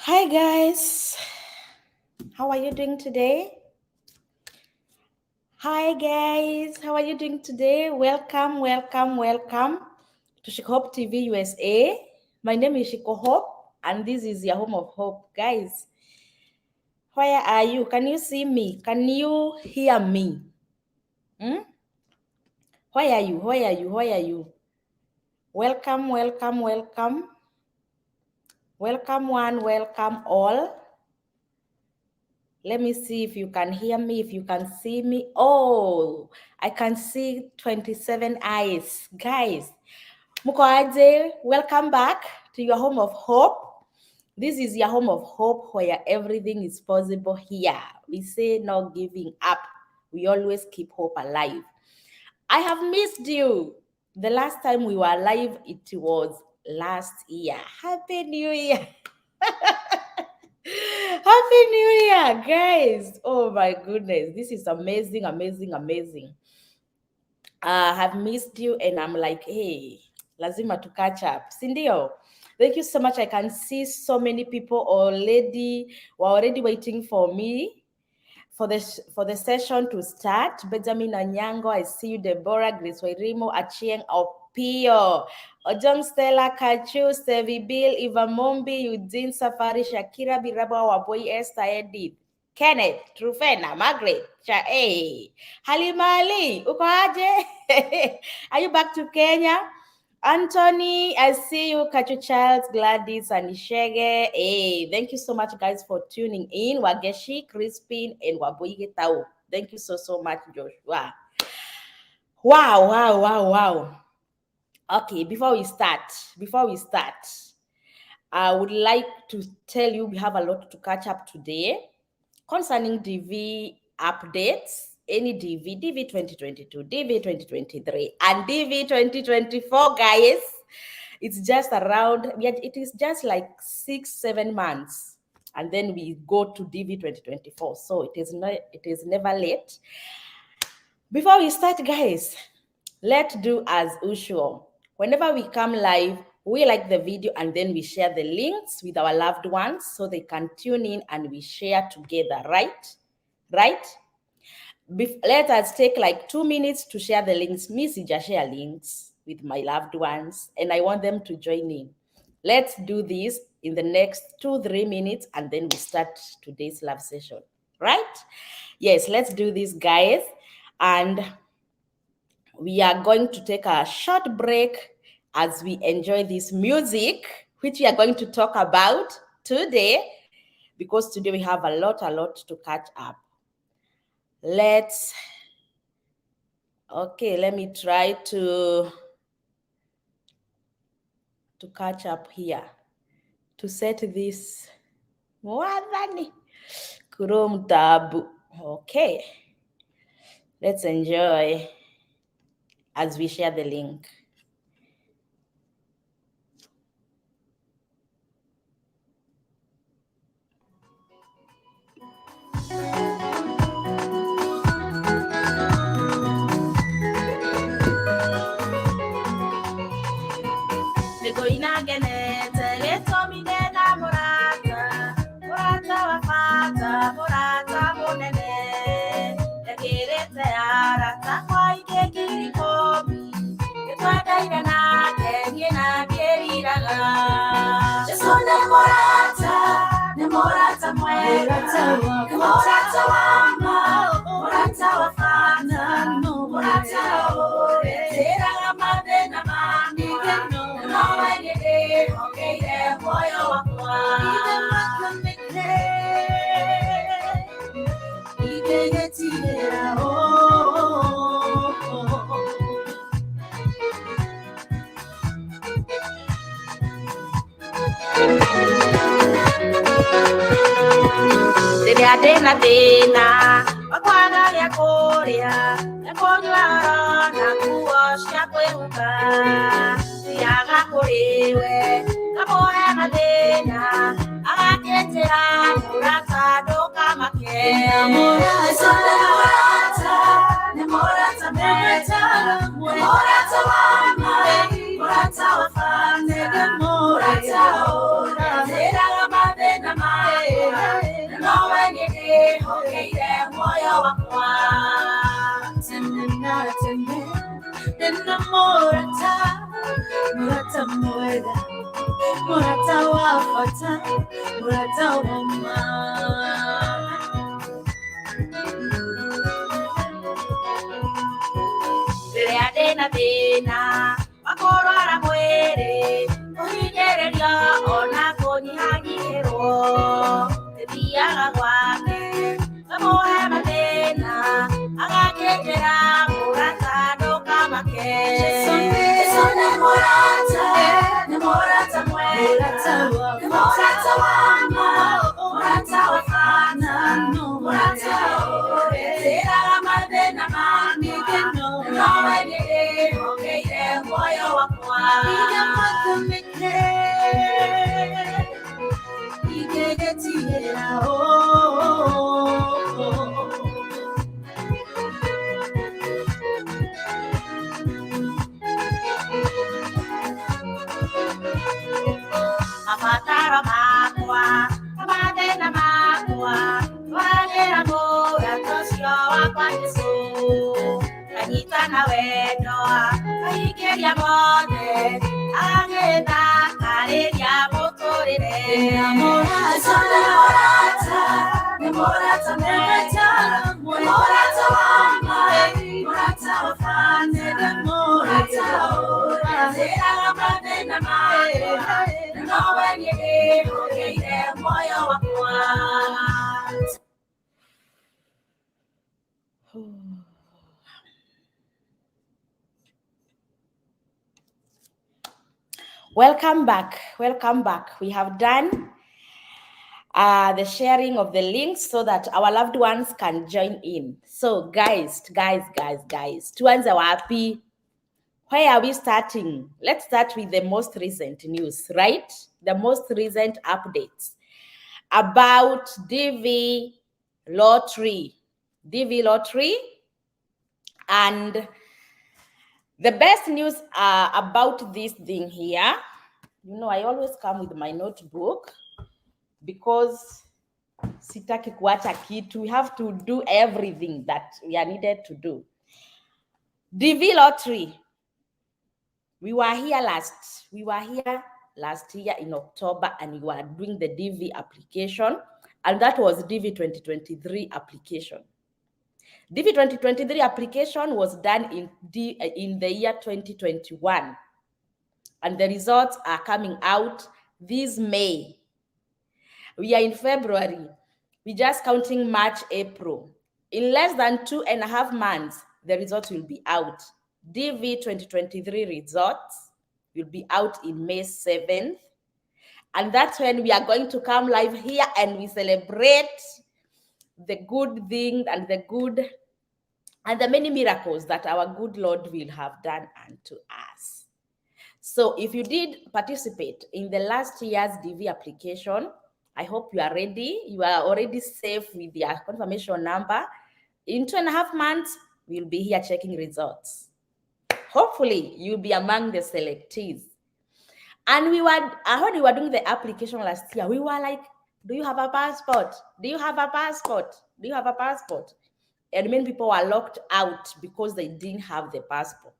Hi guys, how are you doing today? Hi guys, how are you doing today? Welcome to Shiko Hope TV USA. My name is Shiko Hope and this is your home of hope. Guys, where are you? Can you see me? Can you hear me? Where are you? Where are you? Welcome one, welcome all. Let me see if you can hear me, if you can see me. Oh, I can see 27 eyes. Guys, muko aje? Welcome back to your home of hope. This is your home of hope where everything is possible here. We say no giving up. We always keep hope alive. I have missed you. The last time we were alive, it was last year. Happy New Year. Happy New Year, guys. Oh my goodness. This is amazing. I have missed you and I'm like, hey, lazima to catch up. Sindio, thank you so much. I can see so many people were already waiting for me for the session to start. Benjamin Anyango, I see you. Deborah, Grace Wairimo, Achieng Opio, Ojong Stella, Kachu, Sevi Bill, Eva Mombi, Eugene Safari, Shakira Birabo, Waboy, Esther, Edith, Kenneth, Trufena, Margaret, Halimali, uko aje? Are you back to Kenya? Anthony, I see you. Kachu Charles, Gladys, and Ishege. Hey, thank you so much, guys, for tuning in. Wageshi, Crispin, and Wabuige Tau. Thank you so much, Joshua. Wow. Okay, before we start, I would like to tell you we have a lot to catch up today concerning DV updates. Any DV 2022, DV 2023, and DV 2024, guys. It's just around, it is just like 6-7 months, and then we go to DV 2024. So it is never late. Before we start, guys, let's do as usual. Whenever we come live, we like the video and then we share the links with our loved ones so they can tune in and we share together, right? Let us take like 2 minutes to share the links. Just share links with my loved ones and I want them to join in. Let's do this in the next 2-3 minutes and then we start today's live session, right? Yes, let's do this, guys. And we are going to take a short break as we enjoy this music, which we are going to talk about today, because today we have a lot to catch up. Let me try to catch up here, to set this. Chrome tab. Okay. Let's enjoy as we share the link. Dena wakwaga ya korea ya konywa na kuosha kweuka yaga kuriwe kamoya na dena agaketera murata doka make murata wama murata wafane murata ora dera madena Murata, Murata Mwega, Murata Wafata, Murata Wama. Leadena Dena, Makorara Mwere, Ohigeria, Ona Konyagi Hero, the Diana Wake, the Moema Dena, Agakera, Murata, no Kamake. Sonne Murata, the Murata Mwega, the Murata Wama, Murata Wafana, no Murata Ore, Sera Madena Mani, no, okay, boy, Amatara Makwa, Amadena Makwa, Wadena Mora, Tosio, Aquatiso, Anita Nawedoa, Aikeria Mode, Agena, Karedia Motore, Morata, the Morata, Morata, Morata, Morata, Fane, the Morata, Zera Madena Maya, no when you gave, okay, then Moyo Aquat. Welcome back. Welcome back. We have done the sharing of the links so that our loved ones can join in. So guys, tuanze wapi? Where are we starting? Let's start with the most recent news, right? The most recent updates about DV lottery. DV lottery. And the best news about this thing here, you know, I always come with my notebook because sitaki kuacha kitu. We have to do everything that we are needed to do. DV lottery. We were here last year in October, and we were doing the DV application, and that was DV 2023 application. DV 2023 application was done in the year 2021, and the results are coming out this May. We are in February. We're just counting March, April. In less than 2.5 months, the results will be out. DV 2023 results will be out in May 7th. And that's when we are going to come live here and we celebrate the good thing and the many miracles that our good Lord will have done unto us. So if you did participate in the last year's DV application, I hope you are ready. You are already safe with your confirmation number. In 2.5 months, we'll be here checking results. Hopefully, you'll be among the selectees. And when we were doing the application last year, we were like, do you have a passport? Do you have a passport? Do you have a passport? And many people were locked out because they didn't have the passport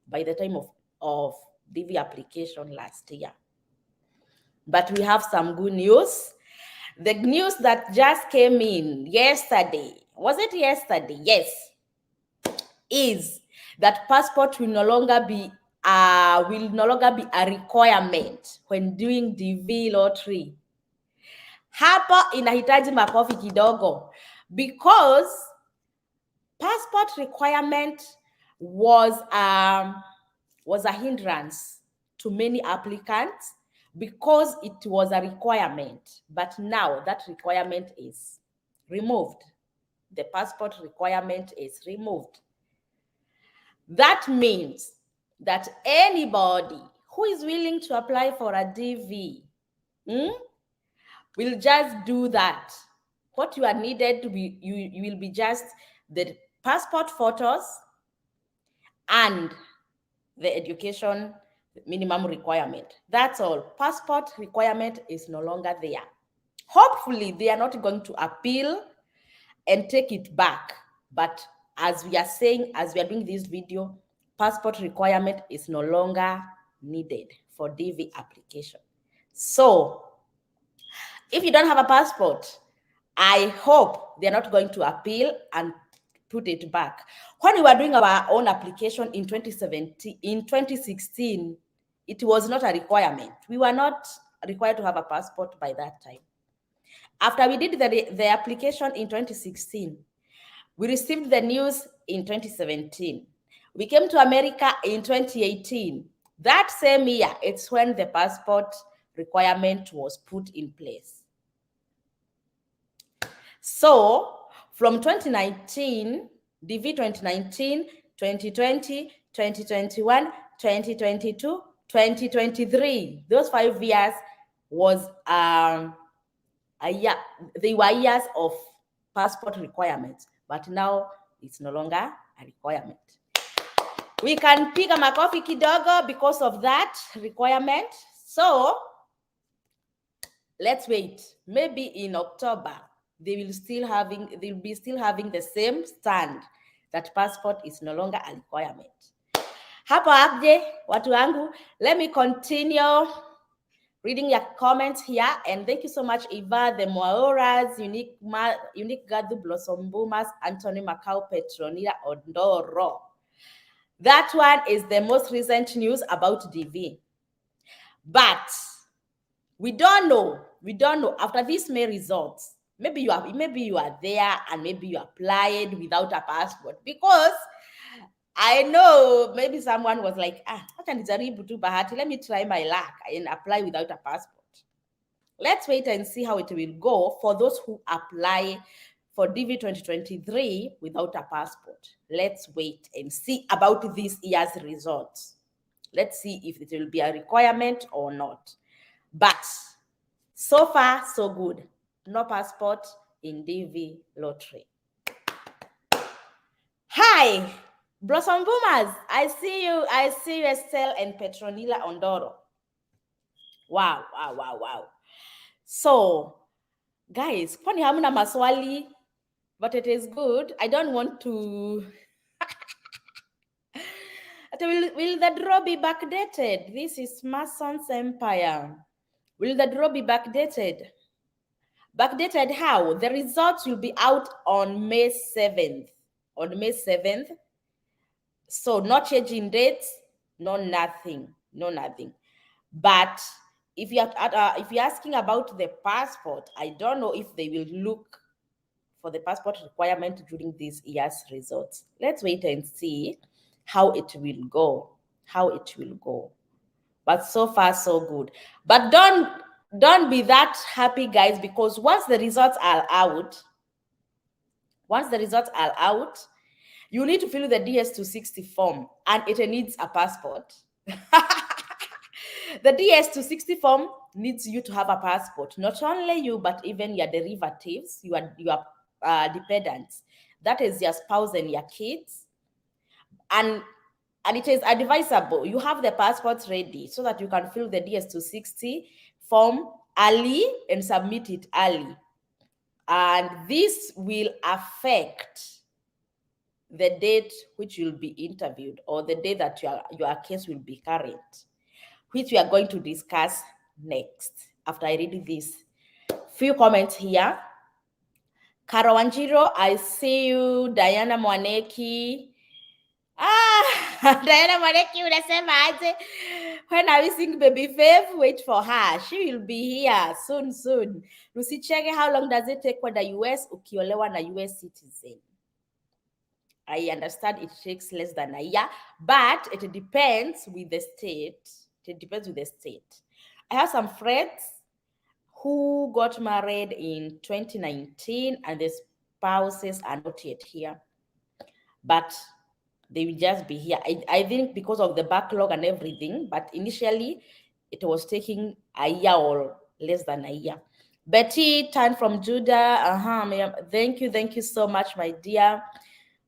by the time of DV application last year. But we have some good news. The news that just came in yesterday, was it yesterday? Yes, is that passport will no longer be a requirement when doing DV lottery. Hapa inahitaji makofi kidogo because passport requirement was a hindrance to many applicants because it was a requirement, but now that requirement is removed. The passport requirement is removed. That means that anybody who is willing to apply for a DV will just do that. What you are needed to be, you will be just the passport photos and the education minimum requirement. That's all. Passport requirement is no longer there. Hopefully, they are not going to appeal and take it back. But as we are saying, as we are doing this video, passport requirement is no longer needed for DV application. So if you don't have a passport, I hope they're not going to appeal and put it back. When we were doing our own application in 2016, it was not a requirement. We were not required to have a passport by that time. After we did the application in 2016, we received the news in 2017. We came to America in 2018. That same year, it's when the passport requirement was put in place. So from 2019, DV 2019, 2020, 2021, 2022, 2023, those 5 years was they were years of passport requirements, but now it's no longer a requirement. We can pick a makofi kidogo because of that requirement. So let's wait. Maybe in October, they'll be still having the same stand that passport is no longer a requirement. Hapo aje, watu wangu. Let me continue reading your comments here, and thank you so much, Eva, the Moauras, Unique Gadu, Blossom Boomers, Anthony Macau, Petronila Ondoro. That one is the most recent news about DV. But we don't know. After these May results, maybe you are there and maybe you applied without a passport, because I know maybe someone was like, let me try my luck and apply without a passport. Let's wait and see how it will go for those who apply for DV 2023 without a passport. Let's wait and see about this year's results. Let's see if it will be a requirement or not. But so far, so good. No passport in DV lottery. Hi, Blossom Boomers. I see you, Estelle and Petronila Ondoro. Wow. So, guys, kwani hamna maswali? But it is good. I don't want to... Will the draw be backdated? This is Mason's Empire. Will the draw be backdated? Backdated how? The results will be out on May 7th. On May 7th. So no change in dates, no nothing. But if you're asking about the passport, I don't know if they will look for the passport requirement during this year's results. Let's wait and see how it will go. But so far, so good. But don't be that happy, guys, because once the results are out, you need to fill the DS260 form, and it needs a passport. The DS260 form needs you to have a passport. Not only you, but even your derivatives, your dependents. That is your spouse and your kids. And it is advisable you have the passports ready so that you can fill the DS260 form early and submit it early. And this will affect the date which you'll be interviewed, or the day that your case will be current, which we are going to discuss next after I read this. Few comments here. Karo Wanjiro, I see you. Diana Mwaneki. Diana Mwaneki, unasema aje? When are we seeing Baby Faith? Wait for her. She will be here soon. Lucy Chege, how long does it take for the US ukiolewa na US citizen? I understand it takes less than a year, but it depends with the state. I have some friends who got married in 2019 and the spouses are not yet here, but they will just be here. I think because of the backlog and everything, but initially it was taking a year or less than a year. Betty Tan from Judah. Thank you so much, my dear.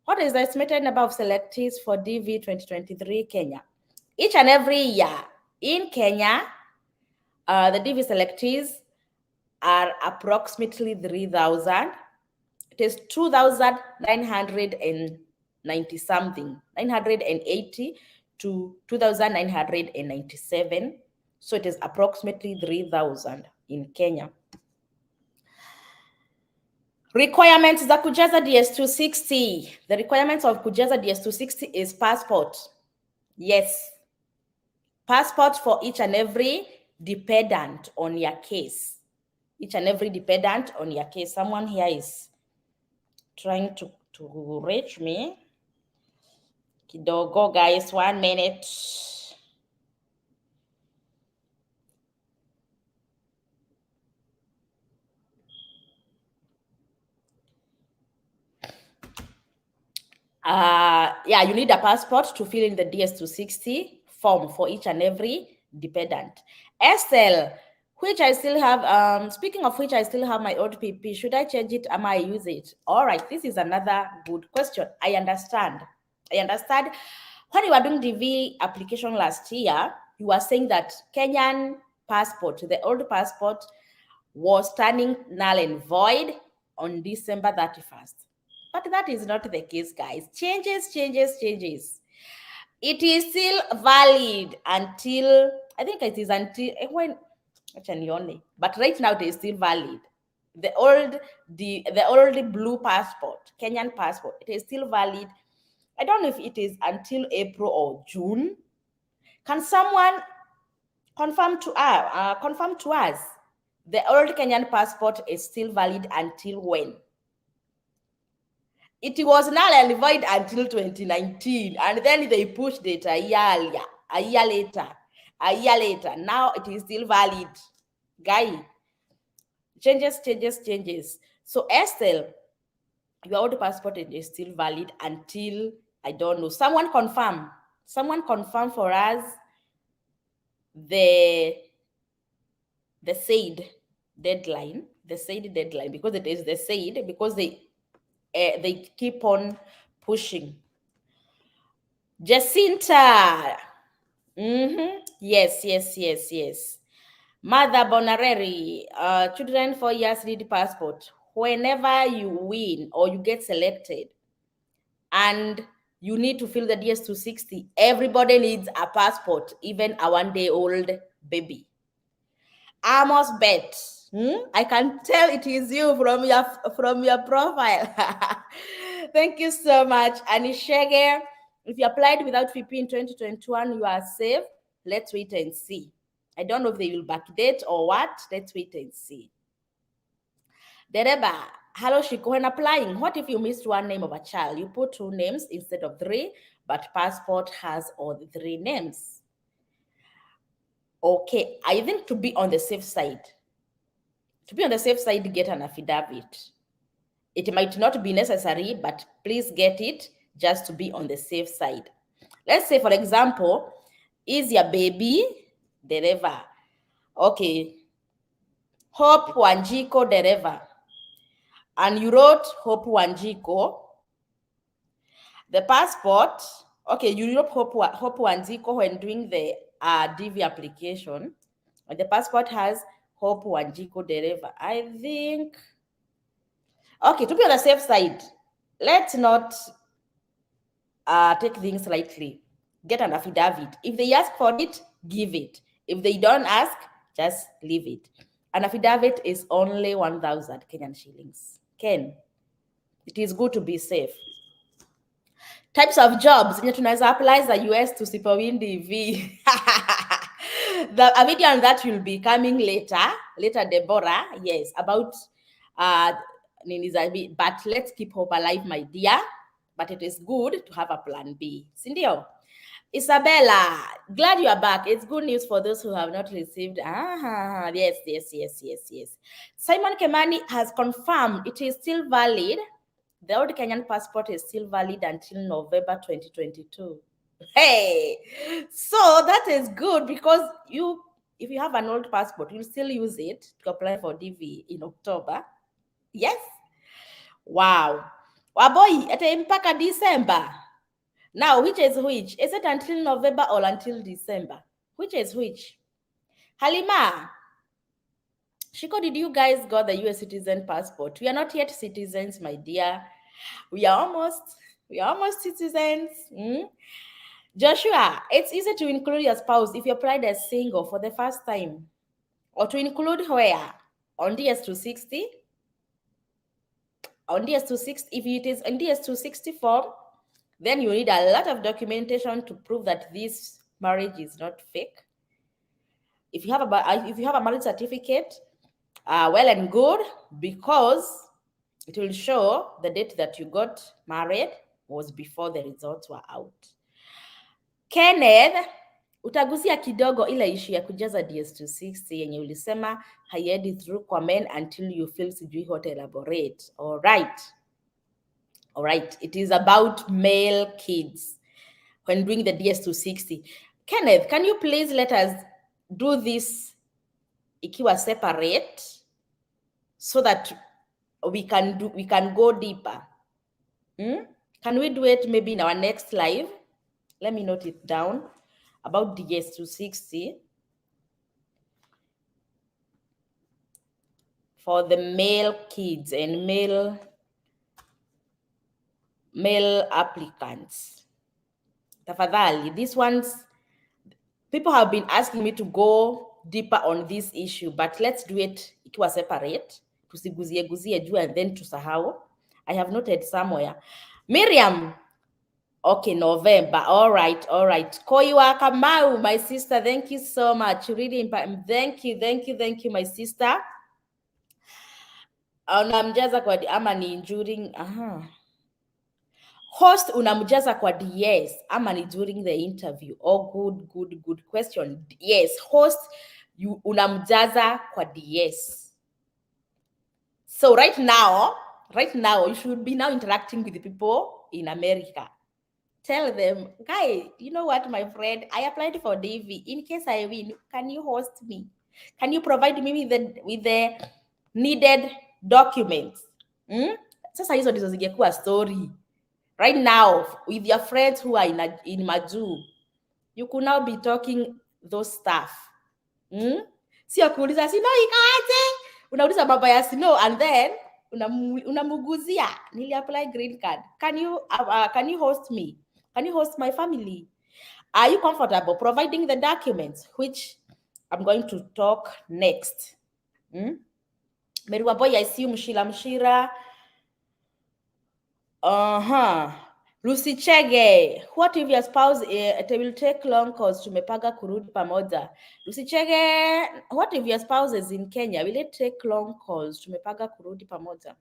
What is the estimated number of selectees for DV 2023 Kenya? Each and every year in Kenya, the DV selectees are approximately 3,000. It is 2,900 and 990 something, 980 to 2,997. So it is approximately 3,000 in Kenya. Requirements za kujaza DS260. The requirements of kujaza DS260 is passport. Yes. Passport for each and every dependent on your case. Each and every dependent on your case. Someone here is trying to reach me. Kidogo, guys, 1 minute. Yeah, you need a passport to fill in the DS260 form for each and every dependent. Estelle, which I still have, speaking of which I still have my old PP, should I change it? Am I use it? All right, this is another good question. I understand. When you were doing DV application last year, you were saying that Kenyan passport, the old passport, was turning null and void on December 31st. But that is not the case, guys. Changes. It is still valid until, I think it is until, when, but right now it is still valid. The old blue passport, Kenyan passport, it is still valid. I don't know if it is until April or June. Can someone confirm to us? The old Kenyan passport is still valid until when? It was null and void until 2019, and then they pushed it a year later. Now it is still valid. Guy, changes. So Estelle, your old passport is still valid until, I don't know. Someone confirm for us the said deadline, because it is the said, because they keep on pushing. Jacinta. Yes. Mother Bonareri, children 4 years need passport. Whenever you win or you get selected and you need to fill the DS260, everybody needs a passport, even a 1-day-old baby. Amos Bet. I can tell it is you from your profile. Thank you so much. Anishege, if you applied without VP in 2021, you are safe. Let's wait and see. I don't know if they will backdate or what. Let's wait and see. Dereba, hello Shiko, when applying, what if you missed one name of a child? You put 2 names instead of 3, but passport has all the 3 names. Okay, I think to be on the safe side, get an affidavit. It might not be necessary, but please get it just to be on the safe side. Let's say, for example, is your baby Dereva? Okay, Hope Wanjiko Dereva. And you wrote Hope Wanjiko. The passport, okay, you wrote Hope Wanjiko when doing the DV application. And the passport has Hope Wanjiko Dereva. I think, okay, to be on the safe side, let's not take things lightly. Get an affidavit. If they ask for it, give it. If they don't ask, just leave it. An affidavit is only 1,000 Kenyan shillings. Ken, it is good to be safe. Types of jobs. Tunaweza apply the US to Sipowin DV. A video on that will be coming later, Deborah. Yes, about Ninizabi. But let's keep hope alive, my dear. But it is good to have a plan B. Cindy. Isabella, glad you are back. It's good news for those who have not received. Yes. Simon Kemani has confirmed it is still valid. The old Kenyan passport is still valid until November 2022. Hey, so that is good, because if you have an old passport, you'll still use it to apply for DV in October. Yes. Wow. Waboy, ate mpaka December. Now, which is which? Is it until November or until December? Which is which? Halima, Shiko, did you guys got the US citizen passport? We are not yet citizens, my dear. We are almost We are almost citizens. Joshua, it's easy to include your spouse if you applied as single for the first time. Or to include where? On DS260? On DS260, if it is on DS260 form, then you need a lot of documentation to prove that this marriage is not fake. If you have a marriage certificate, well and good, because it will show the date that you got married was before the results were out. Kenneth, utagusia kidogo ile issue ya kujaza DS260 yenye ulisema haiendi through kwa men until you feel sijui how to elaborate. All right. It is about male kids when doing the DS260. Kenneth, can you please let us do this ikiwa separate so that we can go deeper? Can we do it maybe in our next live? Let me note it down about DS260 for the male kids and male applicants. Tafadhali, these ones, people have been asking me to go deeper on this issue, but let's do it ikiwa separate. Tusiguzie juu and then tusahau. I have noted somewhere. Miriam, okay, November. All right. Koiwa Kamau, my sister, thank you so much. Really important. Thank you, my sister. Unamjaza kwa ama ni during host unamjaza kwa DS ama ni during the interview? Oh, good question. Yes, host you unamjaza kwa DS. So right now you should be now interacting with the people in America. Tell them, guy, you know what, my friend, I applied for DV. In case I win, can you host me? Can you provide me with the needed documents? Sasa hizo ndizo zingekuwa story. Right now, with your friends who are in Maju, you could now be talking those stuff. Sio kuuliza sino ikaje? Unauliza baba ya sino and then unamuguzia nili apply green card. Can you host me? Can you host my family? Are you comfortable providing the documents, which I'm going to talk next? Meriwa boy, I see you, Mshira. Lucy Chege, what if your spouse it will take long cause tumepanga kurudi pamoja? Lucy Chege, what if your spouse is in Kenya? Will it take long cause tumepanga kurudi pamoja?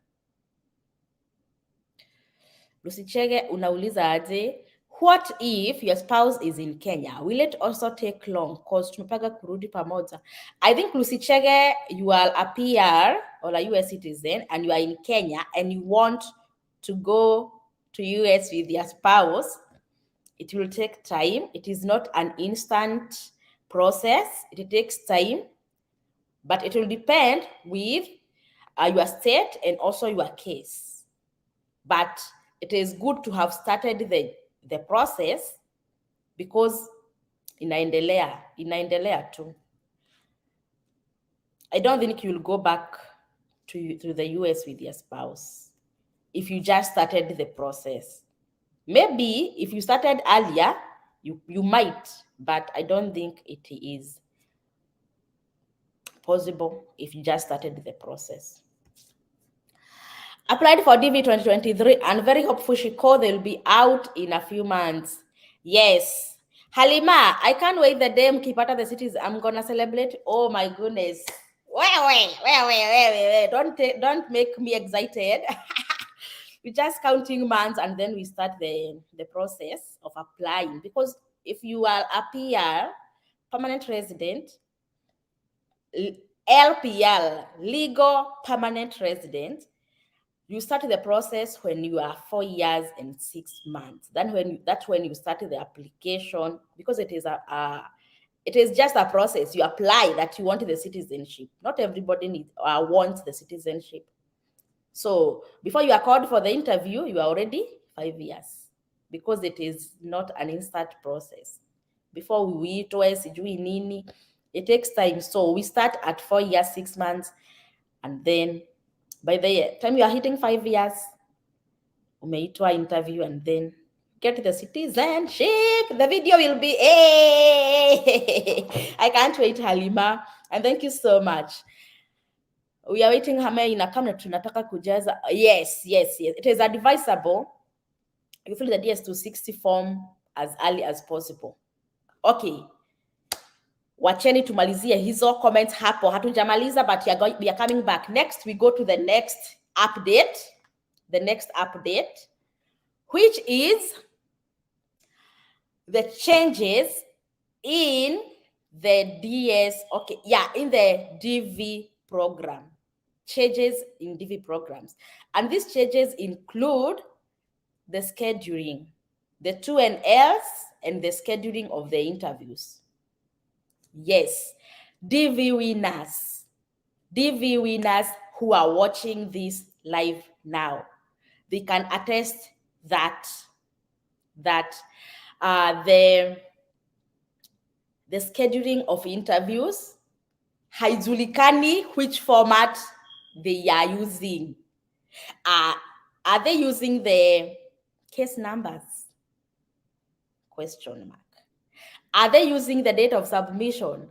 Lucy Chege, unauliza aje? What if your spouse is in Kenya? Will it also take long cause tumepanga kurudi pamoja? I think Lucy Chege, you are a PR or a US citizen and you are in Kenya and you want to go to US with your spouse. It will take time. It is not an instant process. It takes time, but it will depend with your state and also your case. But it is good to have started the process because inaendelea too. I don't think you'll go back to the US with your spouse if you just started the process. Maybe if you started earlier, you might, but I don't think it is possible if you just started the process. Applied for DV 2023 and very hopeful they'll be out in a few months. Yes. Halima, I can't wait the day mkipata the cities. I'm gonna celebrate. Oh my goodness. Wait. Don't make me excited. We're just counting months and then we start the process of applying. Because if you are a PR, permanent resident, LPL, legal permanent resident, you start the process when you are 4 years and 6 months. That's when you start the application, because it is just a process. You apply that you want the citizenship. Not everybody wants the citizenship. So before you are called for the interview, you are already 5 years, because it is not an instant process. Before we twice nini, it takes time. So we start at 4 years, 6 months, and then by the time you are hitting 5 years, umeitwa interview and then get the citizenship. The video will be, hey! I can't wait, Halima. And thank you so much. We are waiting, Hame inakam na tunataka kujaza. Yes. It is advisable you fill the DS260 form as early as possible. Okay. Wacheni tumalizie hizo comments hapo. Hatujamaliza, but we are coming back. Next, we go to the next update. The next update, which is the changes in the DS, in the DV program. Changes in DV programs. And these changes include the scheduling, the 2NLs, and the scheduling of the interviews. Yes, DV winners who are watching this live now, they can attest that the scheduling of interviews, haijulikani which format they are using. Are they using the case numbers? Question mark. Are they using the date of submission?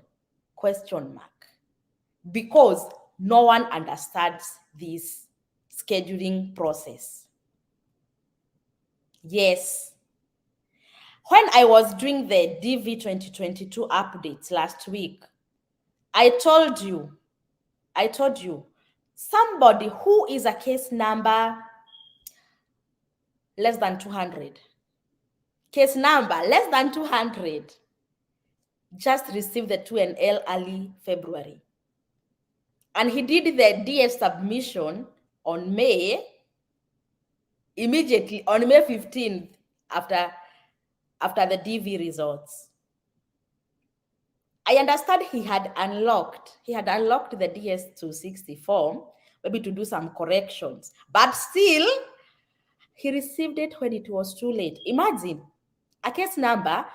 Question mark. Because no one understands this scheduling process. Yes. When I was doing the DV 2022 updates last week, I told you, somebody who is a case number less than 200, case number less than 200, just received the 2NL early February. And he did the DS submission on immediately on May 15th after the DV results. I understand he had unlocked the DS260 form, maybe to do some corrections, but still he received it when it was too late. Imagine a case number,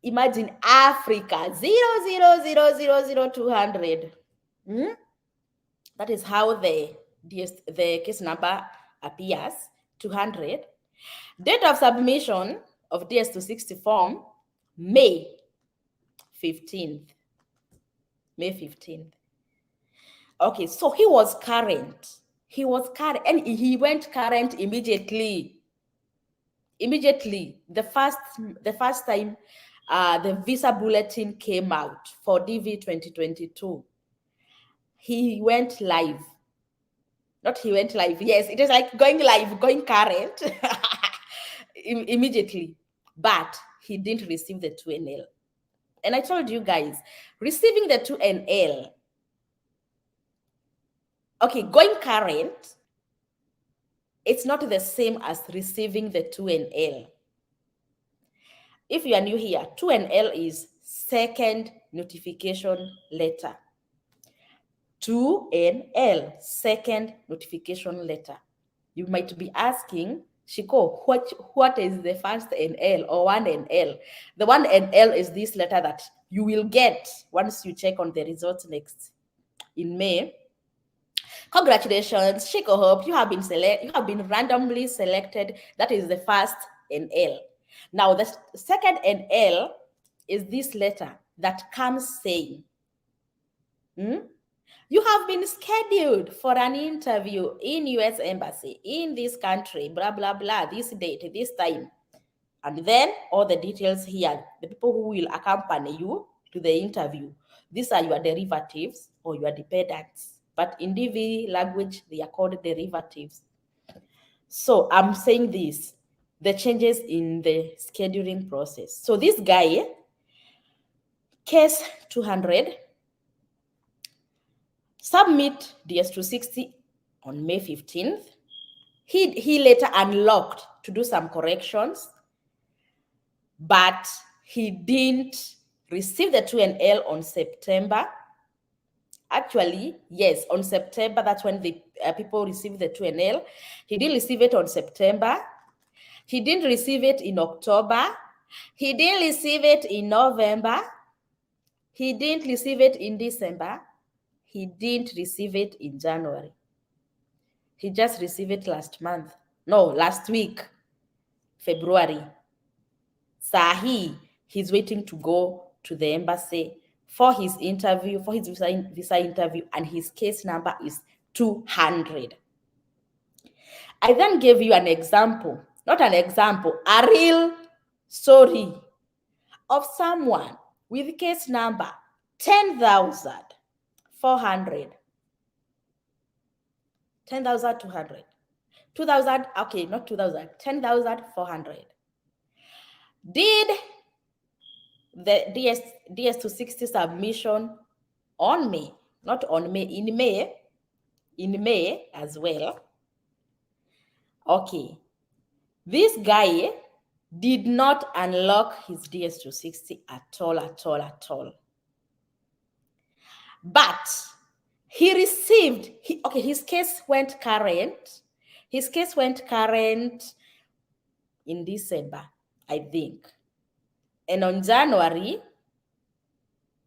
imagine Africa 0000200. That is how the case number appears, 200. Date of submission of DS260 form, May 15th. Okay, so he was current, and he went current immediately. The first time the visa bulletin came out for DV 2022, he went live. Not he went live. Yes, it is like going live, going current immediately. But he didn't receive the 2NL. And I told you guys, receiving the 2NL, okay, going current, it's not the same as receiving the 2NL. If you are new here, 2NL is second notification letter. 2NL, second notification letter. You might be asking, Shiko, what is the first NL or 1NL? The 1NL is this letter that you will get once you check on the results next in May. Congratulations, Shiko Hope, you have been randomly selected. That is the first NL. Now the second NL is this letter that comes saying, you have been scheduled for an interview in US Embassy in this country, blah, blah, blah, this date, this time. And then all the details here, the people who will accompany you to the interview. These are your derivatives or your dependents. But in DV language, they are called derivatives. So I'm saying this, the changes in the scheduling process. So this guy, case 200, submit DS260 on May 15th. He later unlocked to do some corrections, but he didn't receive the 2NL on September. Actually, yes, on September, that's when the people received the 2NL. He didn't receive it on September. He didn't receive it in October. He didn't receive it in November. He didn't receive it in December. He didn't receive it in January. He just received it last month No, last week, February. Sahi, he's waiting to go to the embassy for his interview, for his visa interview, and his case number is 200. I then gave you an example, not an example, a real story of someone with case number 10,400, 10,200, 2,000, okay, not 2,000, 10,400. Did the DS260 submission on May, not on May, in May as well. Okay, this guy did not unlock his DS260 at all. But he received, his case went current. His case went current in December, I think. And on January,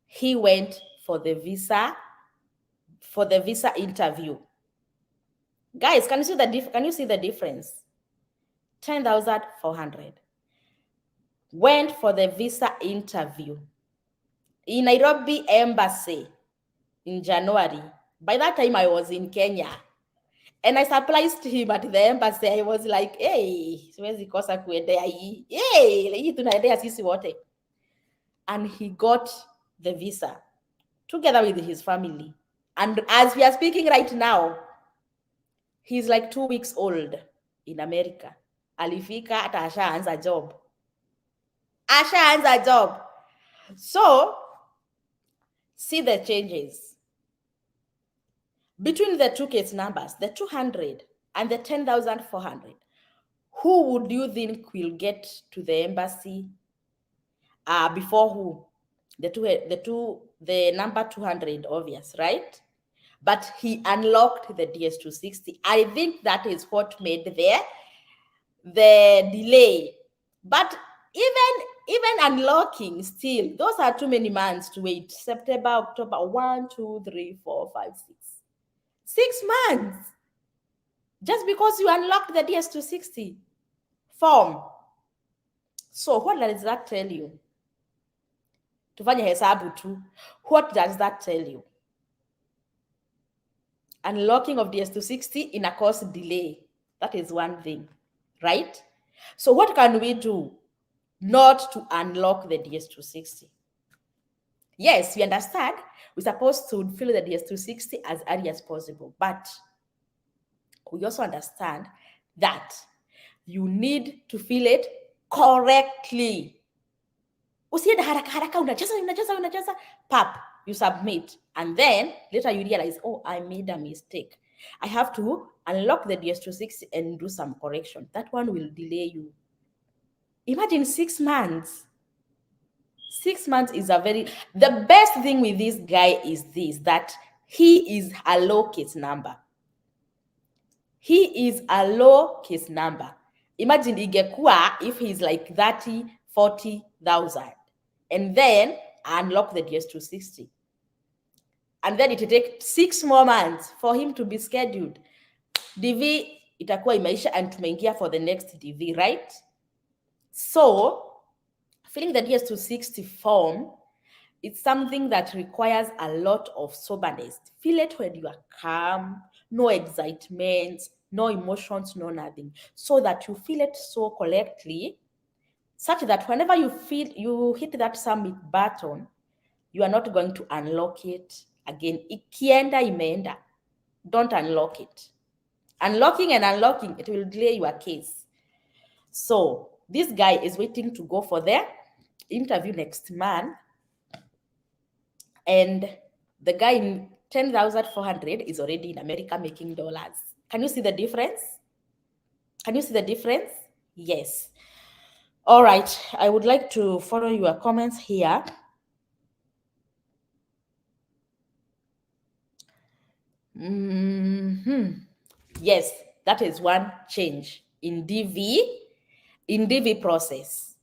he went for the visa interview. Guys, can you see the difference? 10,400. Went for the visa interview in Nairobi Embassy in January. By that time, I was in Kenya. And I surprised him at the embassy. I was like, hey, siwezi kosa kuendea hii. Hey, hii tunaendea sisi wote. And he got the visa together with his family. And as we are speaking right now, he's like 2 weeks old in America. Alifika hata ashaanza job. So, see the changes. Between the two case numbers, the 200 and the 10,400, who would you think will get to the embassy before who? The number 200, obvious, right? But he unlocked the DS260. I think that is what made the delay. But even unlocking, still, those are too many months to wait. September, October, 1, 2, 3, 4, 5, 6. 6 months. Just because you unlocked the DS260 form. So what does that tell you? Tufanye hesabu tu. What does that tell you? Unlocking of DS260 in a course delay. That is one thing, right? So what can we do not to unlock the DS260? Yes, we understand we're supposed to fill the DS260 as early as possible, but we also understand that you need to fill it correctly. Usiende haraka, unajaza, pap, you submit, and then later you realize, oh, I made a mistake. I have to unlock the DS260 and do some correction. That one will delay you. Imagine 6 months. 6 months is the best thing with this guy is this, that he is a low case number. He is a low case number. Imagine igekuwa if he's like 30, 40,000 and then unlock the DS260. And then it will take 6 more months for him to be scheduled. DV itakuwa imeisha and tumeingia for the next DV, right? So, filling the DS260 form, it's something that requires a lot of soberness. Fill it when you are calm, no excitement, no emotions, no nothing, so that you feel it so correctly, such that whenever you hit that submit button, you are not going to unlock it again. Ikienda imeenda. Don't unlock it. Unlocking and unlocking, it will delay your case. So this guy is waiting to go for their interview next month, and the guy in 10,400 is already in America making dollars. Can you see the difference? Can you see the difference? Yes. All right. I would like to follow your comments here. Yes, that is one change in DV process.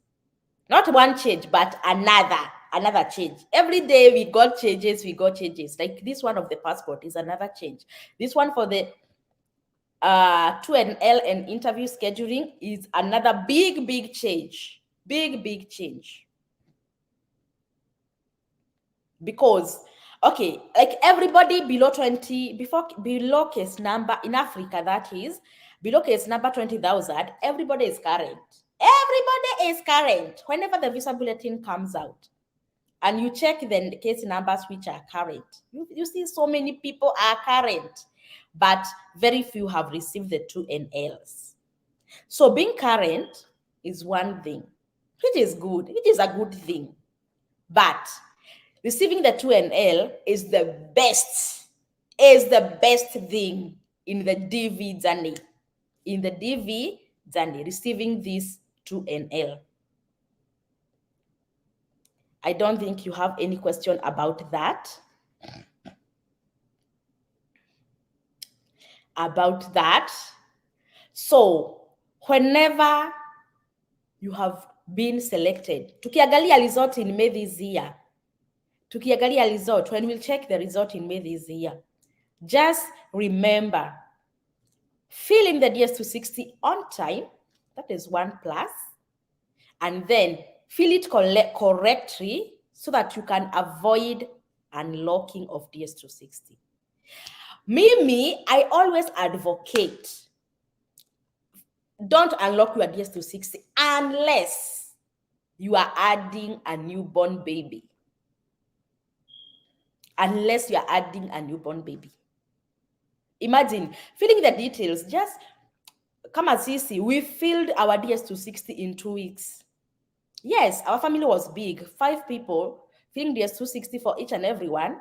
Not one change, but another change. Every day we got changes. Like this one of the passport is another change. This one for the 2NL and interview scheduling is another big change. Big change. Because, okay, like everybody below 20, below case number in Africa, that is, below case number 20,000, everybody is current. Everybody is current whenever the visa bulletin comes out. And you check the case numbers which are current. You see so many people are current, but very few have received the 2NLs. So being current is one thing, which is good, which is a good thing. But receiving the 2NL is the best thing in the DV journey. In the DV journey, receiving this 2NL. I don't think you have any question about that. So whenever you have been selected, tukiangalia result in May this year, when we'll check the result in May this year, just remember, fill in the DS260 on time, that is 1 plus, and then fill it correctly so that you can avoid unlocking of DS260. Me, I always advocate, don't unlock your DS260 unless you are adding a newborn baby. Unless you are adding a newborn baby. Imagine filling the details. Just come as CC. We filled our DS260 in 2 weeks. Yes, our family was big, 5 people. Filling DS260 for each and every one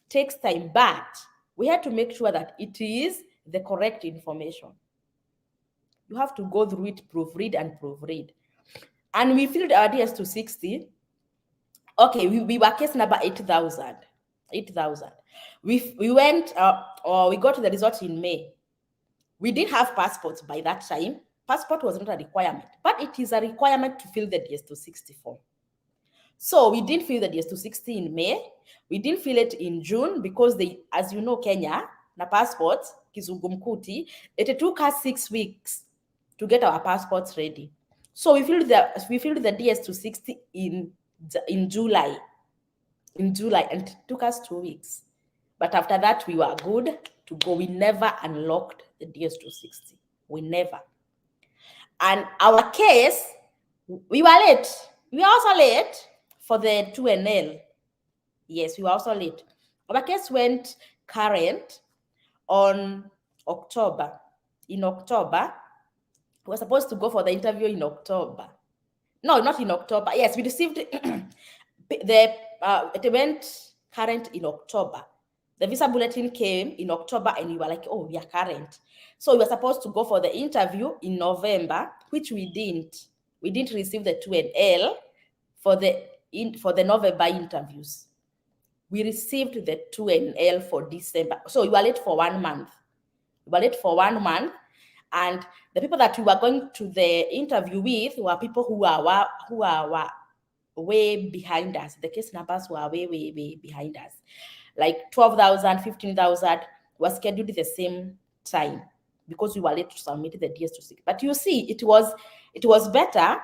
takes time, but we had to make sure that it is the correct information. You have to go through it, proofread. And we filled our DS260. Okay, we were case number 8,000. We went, we got the result in May. We didn't have passports by that time. Passport was not a requirement, but it is a requirement to fill the DS260 form. So we didn't fill the DS260 in May. We didn't fill it in June because they, as you know, Kenya, na passports, kizungumkuti, it took us 6 weeks to get our passports ready. So we filled the DS260 in July. And it took us 2 weeks. But after that, we were good to go. We never unlocked the DS260. We never. And our case, we were late. We were also late for the 2NL. Yes, we were also late. Our case went current on October. In October, we were supposed to go for the interview in October. No, not in October. Yes, we received it went current in October. The visa bulletin came in October and we were like, oh, we are current. So we were supposed to go for the interview in November, which we didn't. We didn't receive the 2NL for the November interviews. We received the 2NL for December. So we were late for 1 month. And the people that we were going to the interview with were people who are way behind us. The case numbers were way behind us. Like 12,000, 15,000 were scheduled at the same time because we were late to submit the DS260. But you see, it was better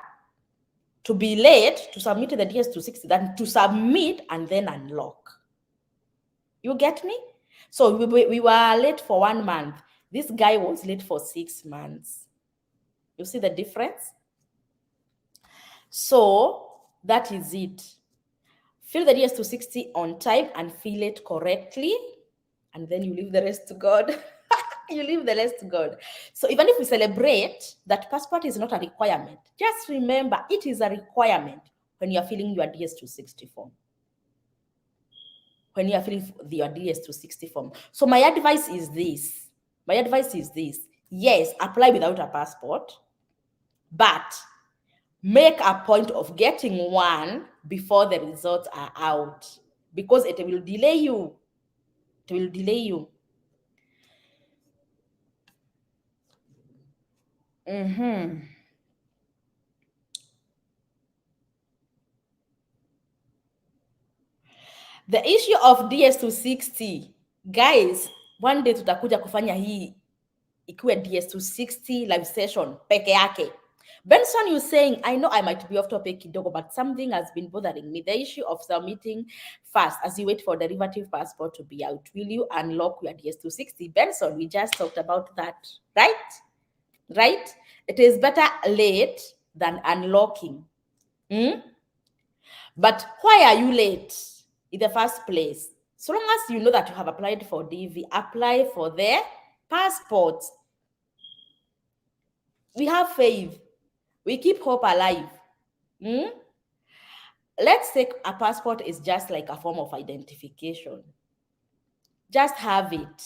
to be late to submit the DS260 than to submit and then unlock. You get me? So we were late for 1 month. This guy was late for 6 months. You see the difference? So that is it. Fill the DS260 on time and fill it correctly, and then you leave the rest to God. You leave the rest to God. So even if we celebrate that passport is not a requirement, just remember it is a requirement when you are filling your DS260 form. When you are filling your DS260 form. So my advice is this. Yes, apply without a passport, but make a point of getting one before the results are out, because it will delay you. The issue of DS260, guys, one day tutakuja kufanya hii ikuwe DS260 live session peke yake. Benson, you saying, I know I might be off topic kidogo, but something has been bothering me. The issue of submitting fast as you wait for derivative passport to be out. Will you unlock your DS260? Benson, we just talked about that, right? Right? It is better late than unlocking. But why are you late in the first place? So long as you know that you have applied for DV, apply for the passport. We have faith. We keep hope alive. Let's take a passport is just like a form of identification. Just have it.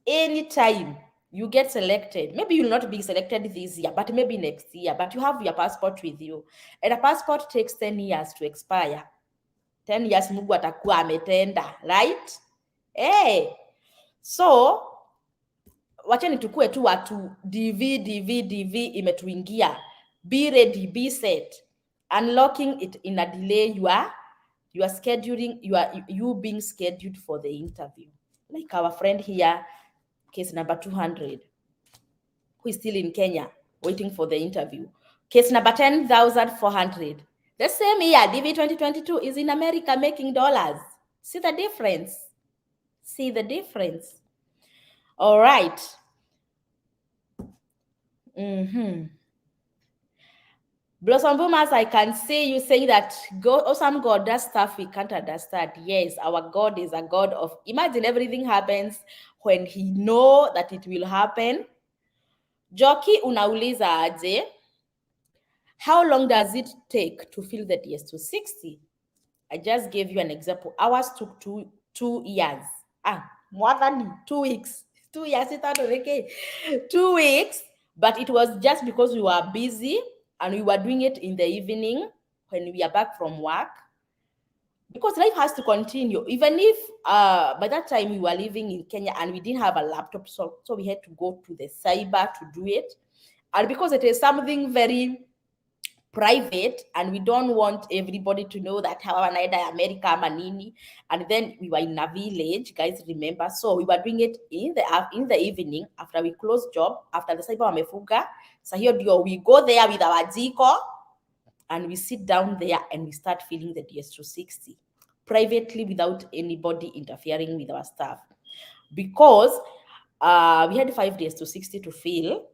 Anytime you get selected, maybe you'll not be selected this year, but maybe next year, but you have your passport with you. And a passport takes 10 years to expire. 10 years Mungu atakuwa ametenda, right? Hey. So, wacheni tukue tu watu DV imetuingia. Be ready, be set. Unlocking it in a delay, you are scheduling, you being scheduled for the interview. Like our friend here, case number 200, who is still in Kenya, waiting for the interview. Case number 10,400. The same year, DV 2022 is in America making dollars. See the difference? See the difference? All right. Blossom Boomers, I can see you saying that God, awesome God does stuff we can't understand. Yes, our God is a God of, imagine everything happens when he know that it will happen. Joki unauliza aje, how long does it take to fill the DS260? I just gave you an example. Ours took two years. More than 2 weeks. 2 years, 2 weeks. But it was just because we were busy and we were doing it in the evening when we are back from work. Because life has to continue. Even if by that time we were living in Kenya and we didn't have a laptop, so we had to go to the cyber to do it. And because it is something very private and we don't want everybody to know that how anaenda America manini, and then we were in a village, guys, remember? So we were doing it in the evening after we closed job, after the cyber wamefuga. So here we go there with our jiko and we sit down there and we start filling the DS260 privately without anybody interfering with our stuff, because we had 5 days to 60 to fill.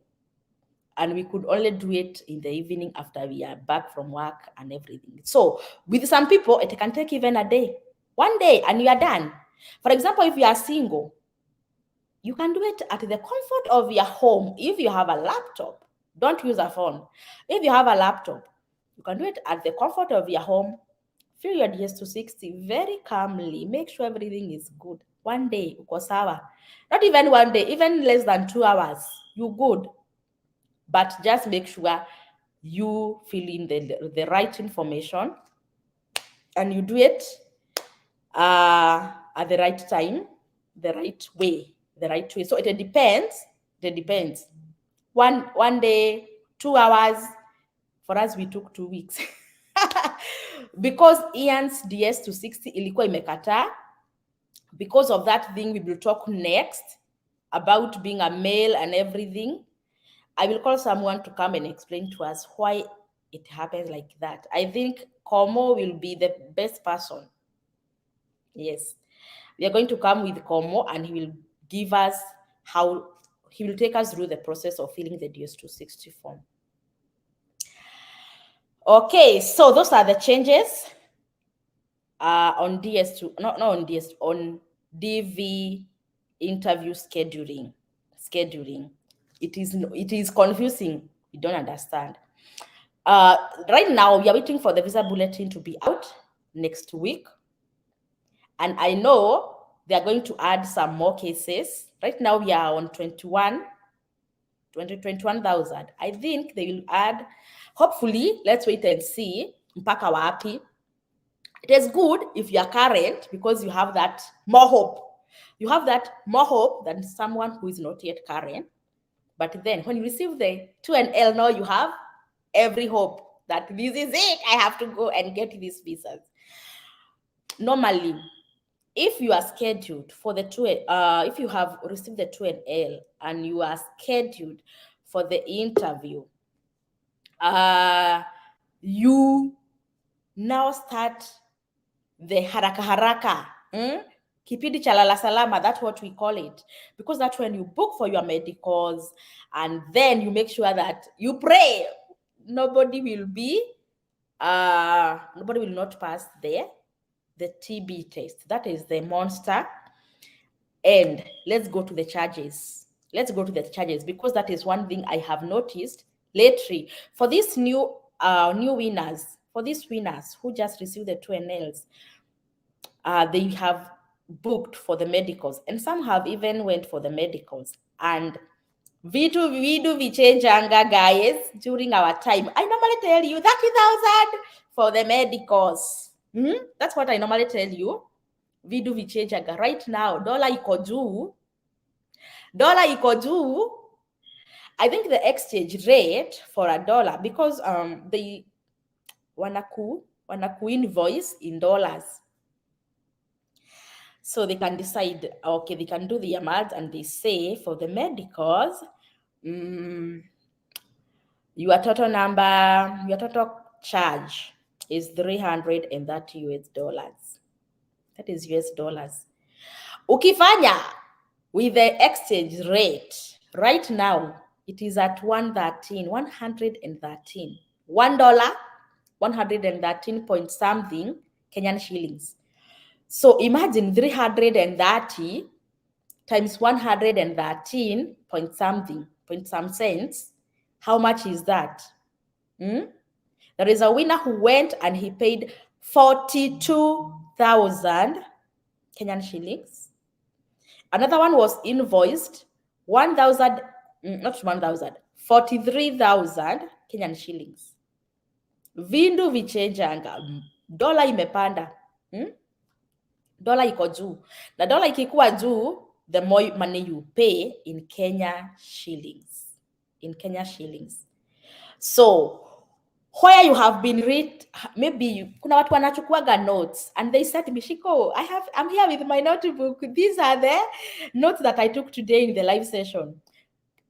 And we could only do it in the evening after we are back from work and everything. So with some people, it can take even a day, 1 day, and you are done. For example, if you are single, you can do it at the comfort of your home. If you have a laptop, don't use a phone. If you have a laptop, you can do it at the comfort of your home. Fill your DS260 very calmly. Make sure everything is good. 1 day, uko sawa. Not even 1 day, even less than 2 hours, you good. But just make sure you fill in the right information and you do it at the right time, the right way. So it depends. One day, 2 hours. For us, we took 2 weeks. Because Ian's DS260 ilikuwa imekata. Because of that thing, we will talk next about being a male and everything. I will call someone to come and explain to us why it happens like that. I think Komo will be the best person. Yes. We are going to come with Komo and he will give us he will take us through the process of filling the DS260 form. Okay, so those are the changes on DS2, not on DS, on DV interview scheduling. It is confusing. We don't understand. Right now, we are waiting for the visa bulletin to be out next week. And I know they are going to add some more cases. Right now, we are on 21,000. I think they will add, hopefully, let's wait and see. Mpaka wapi. It is good if you are current because you have that more hope. You have that more hope than someone who is not yet current. But then when you receive the 2NL, now you have every hope that this is it. I have to go and get these visas. Normally, if you are scheduled for the if you have received the 2NL and you are scheduled for the interview, you now start the haraka haraka, kipindi cha lala salama, that's what we call it, because that's when you book for your medicals, and then you make sure that you pray nobody will not pass the TB test. That is the monster. And let's go to the charges. Because that is one thing I have noticed lately for these new winners, who just received the 2NLs. They have booked for the medicals, and some have even went for the medicals, and vitu vichenjanga, guys, during our time. I normally tell you 30,000 for the medicals. That's what I normally tell you. Vidu vichenjanga. Right now, dollar iko juu. I think the exchange rate for a dollar, because they wanaku invoice in dollars. So they can decide, okay, they can do the amount, and they say for the medicals, your total charge is $330. That is US dollars. Ukifanya with the exchange rate, right now, it is at 113. $1, 113 point something Kenyan shillings. So imagine 330 times 113 point some cents. How much is that? There is a winner who went and he paid 42,000 Kenyan shillings. Another one was invoiced 43,000 Kenyan shillings. Vindu vichenjanga. Dola imepanda. Dola iko juu. Na dola ikikuwa juu, the more money you pay in Kenya shillings. So, where you have been read, maybe kuna watu wanachukuaga notes and they said, Mishiko, I'm here with my notebook. These are the notes that I took today in the live session.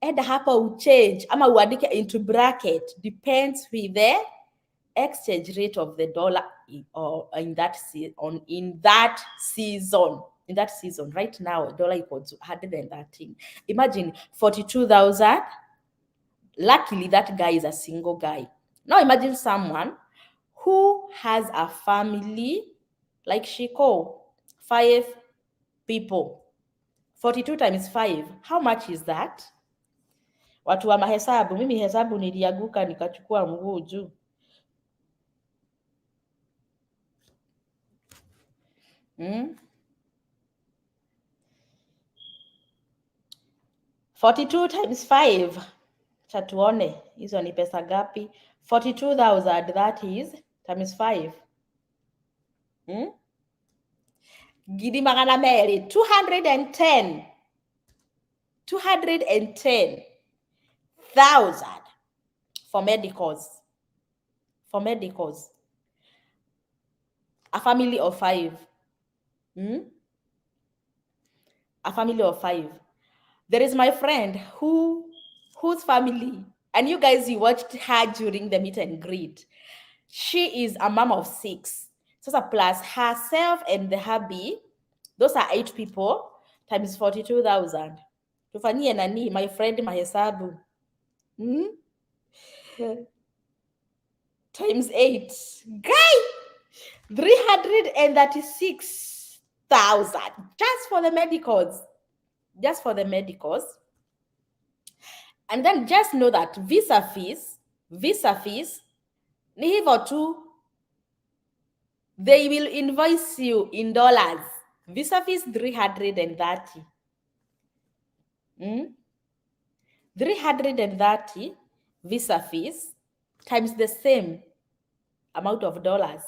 And hapa uchange ama uandike into bracket, depends with the exchange rate of the dollar or in that season. Right now, dollar equals 113. Imagine 42,000. Luckily, that guy is a single guy. Now imagine someone who has a family like Shiko, 5 people. 42 times 5, how much is that? Watu wa mahesabu, mimi hesabu niliaguka nikachukua mguu juu. Hmm? 42 times 5. Chatuone, hizo ni pesa gapi? 42,000, that is times 5. Gidi magana meri, 210,000 for medicals. A family of 5. A family of 5. There is my friend whose family, and you guys, you watched her during the meet and greet. She is a mom of 6. So plus herself and the hubby, those are 8 people, times 42,000. Tufanyie nani, my friend mahesabu. Times 8. Guy! 336,000 just for the medicals. And then just know that visa fees, ni hivyo tu. They will invoice you in dollars. Visa fees 330. 330 visa fees times the same amount of dollars.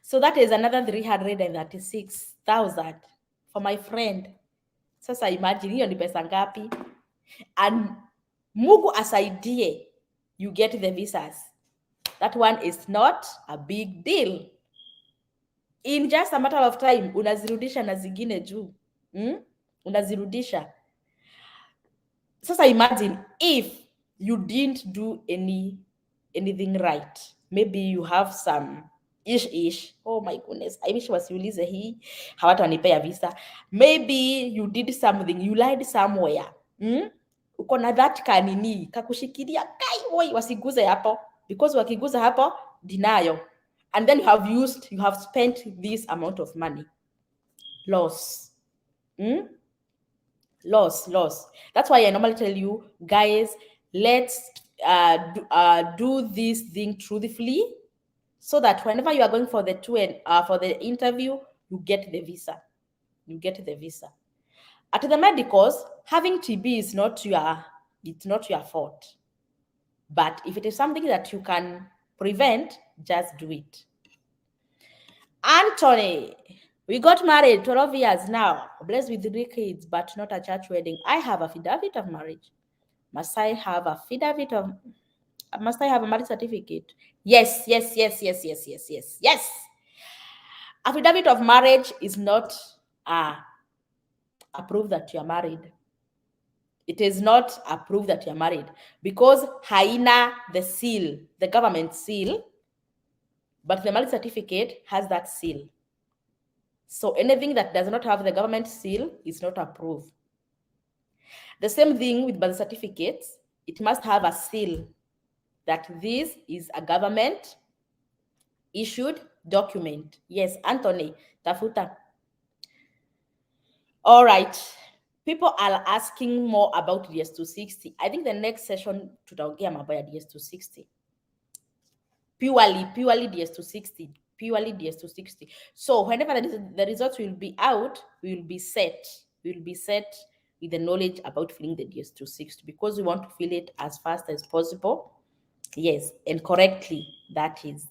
So that is another 336,000 for my friend. Sasa imagine hiyo ni pesa ngapi? And Mungu asaidie you get the visas. That one is not a big deal. in just a matter of time unazirudisha na zingine juu. Unazirudisha. Sasa imagine if you didn't do anything right. Maybe you have some ish. Oh my goodness. I wish wasiulize hii. Hawatanipea visa. Maybe you did something. You lied somewhere. Uko na that kanini. Kakushikilia. Kai, woi, wasiguze hapo. Because wakiguza hapo, denial. And then you have spent this amount of money. Loss. Loss. That's why I normally tell you, guys, let's do this thing truthfully, so that whenever you are going for the for the interview, you get the visa. At the medicals, having TB is not your fault. But if it is something that you can prevent, just do it. Anthony, we got married 12 years now, blessed with 3 kids, but not a church wedding. I have a affidavit of marriage. Must I have a marriage certificate? Yes. Affidavit of marriage is not a proof that you are married. It is not a proof that you are married because haina the seal, the government seal, but the marriage certificate has that seal. So anything that does not have the government seal is not approved. The same thing with birth certificates. It must have a seal that this is a government issued document. Yes, Anthony, tafuta. All right. People are asking more about DS260. I think the next session tutaongea mambo ya DS260. Purely DS260. Purely DS260. So whenever the results will be out, we will be set with the knowledge about filling the DS260 because we want to fill it as fast as possible. Yes, and correctly, that is.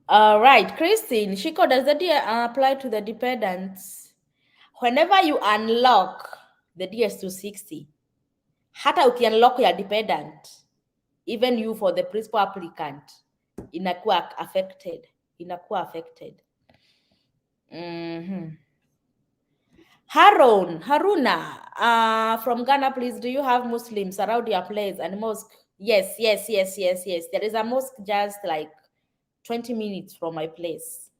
All right, Christine, Shiko, does the DA apply to the dependents? Whenever you unlock the DS260, hata uki-unlock your dependent, even you for the principal applicant, inakuwa affected. Haruna, from Ghana, please, do you have Muslims around your place and mosque? Yes. There is a mosque just like 20 minutes from my place.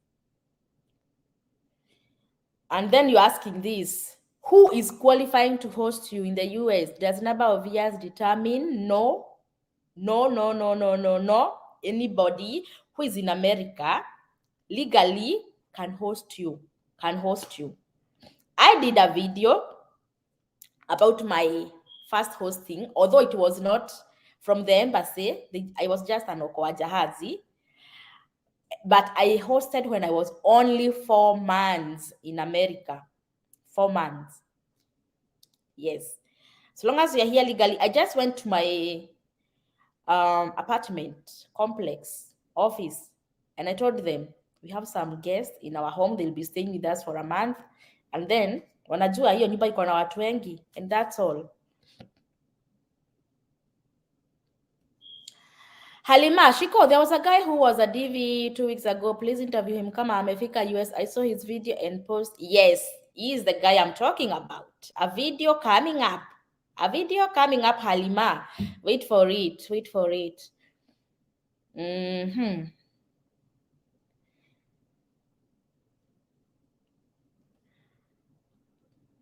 And then you're asking this, who is qualifying to host you in the US? Does number of years determine? No. Anybody who is in America legally can host you. I did a video about my first hosting, although it was not from the embassy. I was just an Okoa Jahazi. But I hosted when I was only 4 months in America. 4 months. Yes. So long as you're here legally, I just went to my apartment, complex, office, and I told them, we have some guests in our home. They'll be staying with us for a month. And then, wanajua hiyo nyumba iko na watu wengi. And that's all. Halima, Shiko, there was a guy who was a DV 2 weeks ago. Please interview him. Kama amefika US. I saw his video and post. Yes, he is the guy I'm talking about. A video coming up, Halima. Wait for it.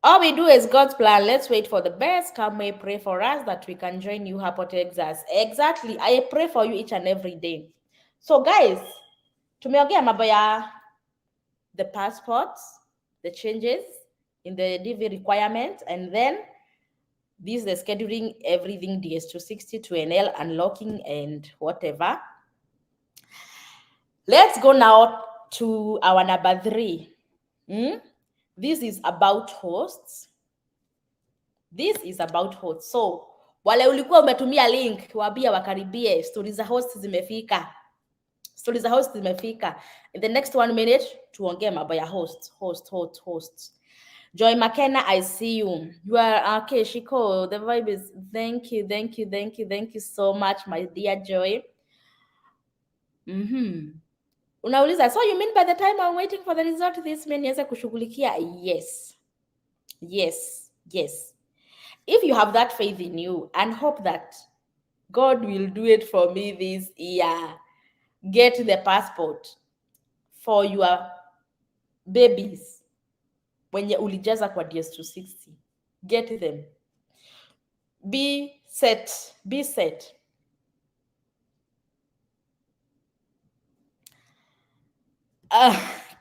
All we do is God's plan. Let's wait for the best. Come may pray for us that we can join you Hapo, Texas. Exactly. I pray for you each and every day. So guys, tumeongea mambo ya the passports, the changes in the DV requirements, and then this is the scheduling everything DS260 to NL, unlocking and whatever. Let's go now to our number 3. This is about hosts. So, wale ulikuwa umetumia link, waambia wakaribie, stories za hosts zimefika. In the next 1 minute, tuongee mambo ya hosts. Joy McKenna, I see you. You are okay, Shiko. The vibe is thank you so much, my dear Joy. Unauliza, so you mean by the time I'm waiting for the result this mean niweze kushughulikia? Yes. If you have that faith in you and hope that God will do it for me this year, get the passport for your babies wenye ulijaza kwa DS260. Get them. Be set.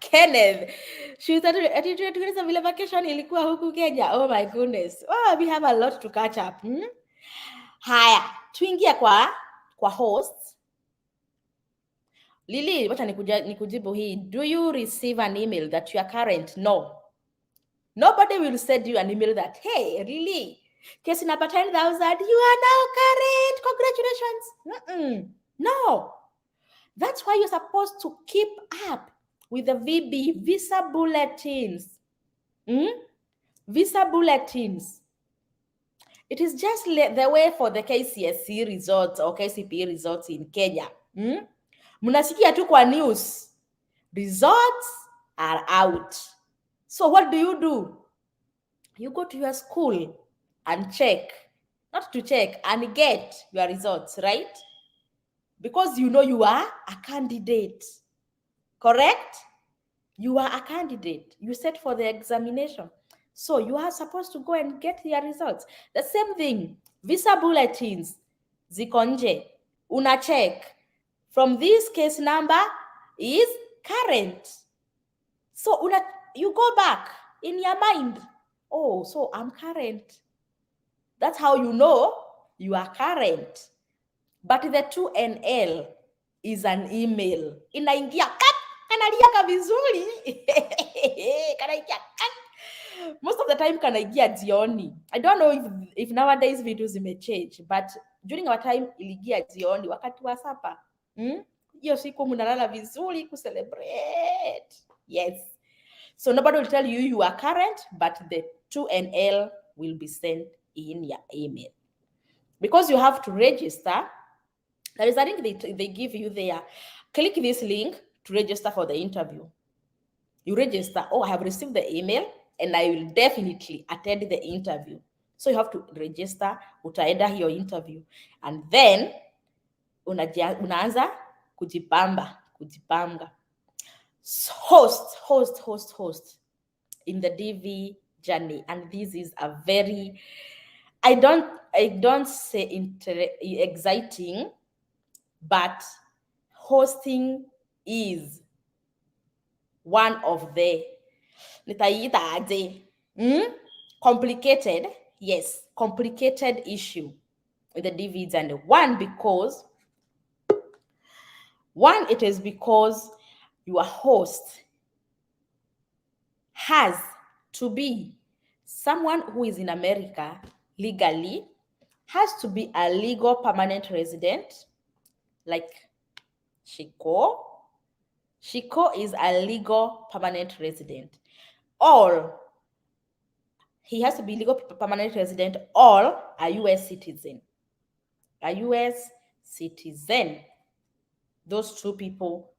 Kenneth, tukiuliza vile vacation ilikuwa huku Kenya. Oh my goodness. Oh, we have a lot to catch up. Haya, tuingia kwa hosts. Lily, wacha nikujibu hii. Do you receive an email that you are current? No. Nobody will send you an email that, hey, Lily, case number 10,000, you are now current. Congratulations. No. That's why you're supposed to keep up with the VB, visa bulletins. Visa bulletins. It is just the way for the KCSE results or KCPE results in Kenya. Mnasikia tu kwa news. Results are out. So what do? You go to your school and check. Not to check, and get your results, right? Because you know you are a candidate. Correct? You are a candidate. You set for the examination. So you are supposed to go and get your results. The same thing, visa bulletins, ziko nje, una check. From this case number is current. So you go back in your mind. Oh, so I'm current. That's how you know you are current. But the 2NL is an email. Inaingia kanaliaka vizuri. Kanaingia most of the time kanaingia jioni. I don't know if nowadays videos may change, but during our time iligia jioni wakati wa sapa. Hiyo siku mnalala vizuri ku celebrate. Yes. So nobody will tell you are current, but the 2NL will be sent in your email. Because you have to register, there is a link they give you there. Click this link to register for the interview. You register, I have received the email and I will definitely attend the interview. So you have to register, utaenda hiyo interview. And then, unaanza kujipanga. Host in the DV journey. And this is a very, I don't say exciting, but hosting is one of the complicated issue with the DV journey. One, it is because your host has to be someone who is in America legally, has to be a legal permanent resident, like Shiko. Shiko is a legal permanent resident. Or he has to be legal permanent resident or a U.S. citizen. A U.S. citizen. Those two people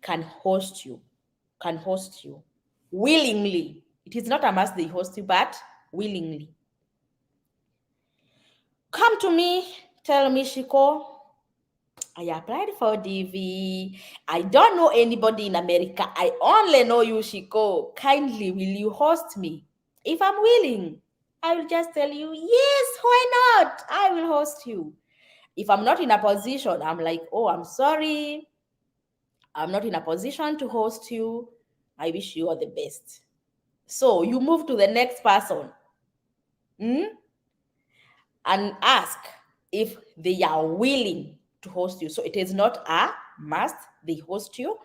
can host you willingly. It is not a must they host you, but willingly. Come to me, tell me, Shiko, I applied for DV. I don't know anybody in America. I only know you, Shiko. Kindly, will you host me? If I'm willing, I will just tell you, yes, why not? I will host you. If I'm not in a position, I'm like, I'm sorry. I'm not in a position to host you. I wish you all the best. So you move to the next person and ask if they are willing to host you. So it is not a must they host you,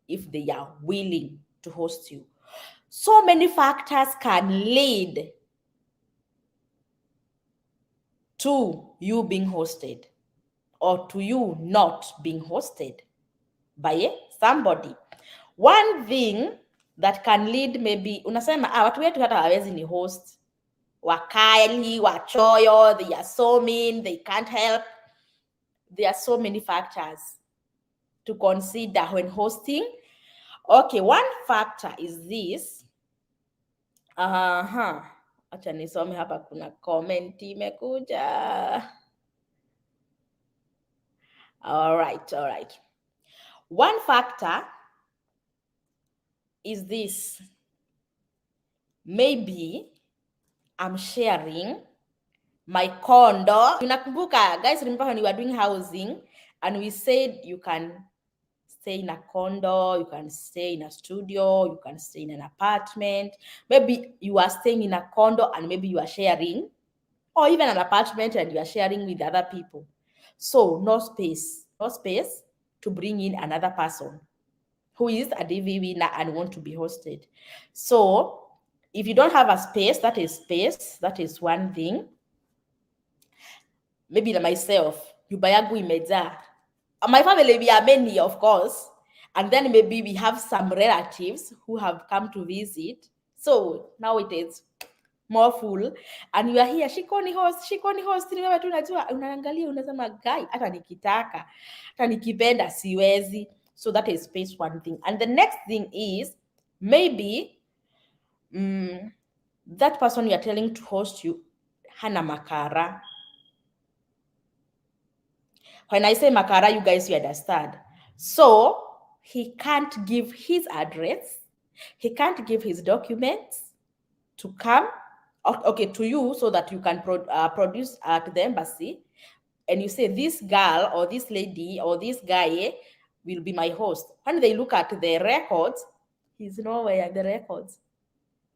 if they are willing to host you. So many factors can lead to you being hosted or to you not being hosted by somebody. One thing that can lead maybe, unasema watu wetu hata hawezi ni host, wakali, wachoyo, they are so mean, they can't help. There are so many factors to consider when hosting. Okay, one factor is this. Acha nisome hapa, kuna comment imekuja. All right. One factor is this. Maybe I'm sharing my condo. Unakumbuka, guys, remember when we were doing housing and we said you can stay in a condo, you can stay in a studio, you can stay in an apartment. Maybe you are staying in a condo and maybe you are sharing, or even an apartment and you are sharing with other people. So no space to bring in another person who is a DV winner and want to be hosted. So if you don't have a space, that is one thing. Maybe myself, nyumba yangu imejaa. My family, we are many, of course. And then maybe we have some relatives who have come to visit. So now it is more full. And you are here, shikoni host. Ni wewe tu unajua, unaangalia, unasema, guy, hata nikitaka, hata nikipenda, siwezi. So that is space, one thing. And the next thing is, maybe that person you are telling to host you, hana makara. When I say makara, you guys, you understand. So he can't give his address. He can't give his documents to come, okay, to you, so that you can produce to the embassy. And you say, this girl or this lady or this guy will be my host. When they look at the records, he's nowhere in the records.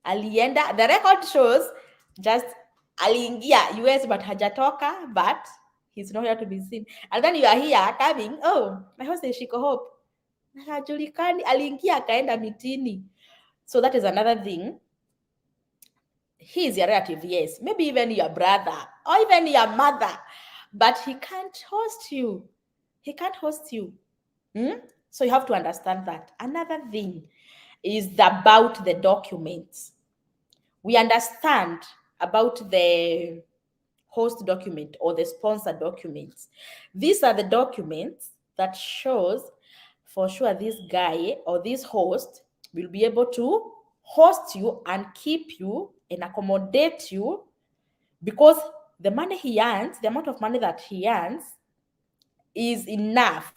Alienda, the record shows just aliingia US but hajatoka, but he's nowhere to be seen. And then you are here coming, oh, my host is Shiko Hope. Hajulikani, aliingia akaenda mitini. So that is another thing. He is your relative, yes. Maybe even your brother or even your mother, but he can't host you. He can't host you. So you have to understand that. Another thing is about the documents. We understand about the host document or the sponsor documents. These are the documents that shows for sure this guy or this host will be able to host you and keep you and accommodate you, because the money he earns, the amount of money that he earns, is enough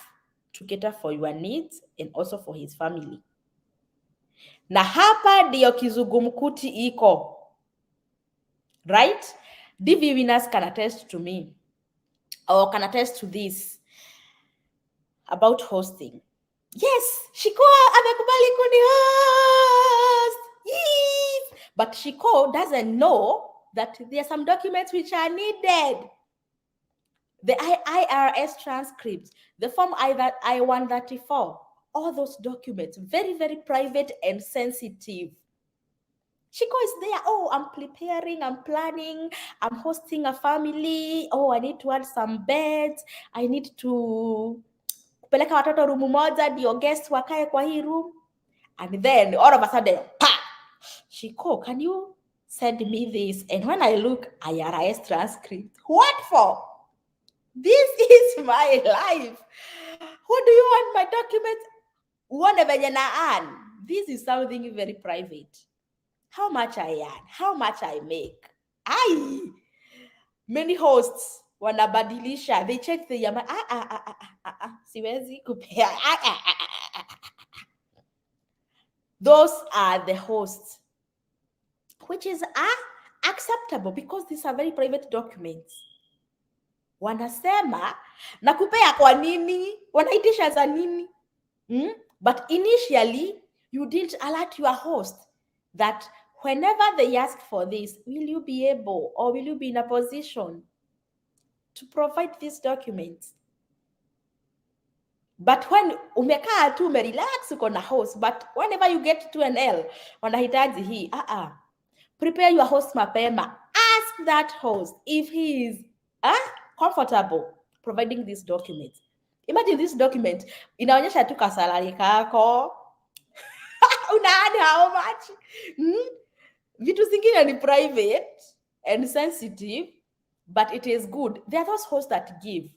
to cater for your needs and also for his family. Na hapa ndio kizungumkuti iko. Right? DV winners can attest to me or can attest to this about hosting. Yes, Shiko amekubali kuni host. Yes. But Shiko doesn't know that there are some documents which are needed. The IRS transcripts, the form I-134, all those documents, very, very private and sensitive. Shiko is there. Oh, I'm preparing, I'm planning, I'm hosting a family. Oh, I need to add some beds. I need to kupeleka watoto room moja ndio guests wakae kwa hii room. And then all of a sudden, Shiko, can you send me this? And when I look, IRS transcript. What for? This is my life. What do you want my documents? Uone venye na earn. This is something very private. How much I earn, how much I make. Many hosts wanabadilisha. They check the yama. Siwezi kupea. Those are the hosts, which is acceptable because these are very private documents. Wanasema nakupea kwa nini? Wanaitisha za nini? But initially, you didn't alert your host that whenever they ask for this, will you be able or will you be in a position to provide these documents? But when umekaa tu relax uko na host, but whenever you get to an L, wanahitaji hii, prepare your host mapema. Ask that host if he is comfortable providing these documents. Imagine this document inaonyesha tu kasalari kako. Una add how much? Vitu zingine ni private and sensitive, but it is good. There are those hosts that give.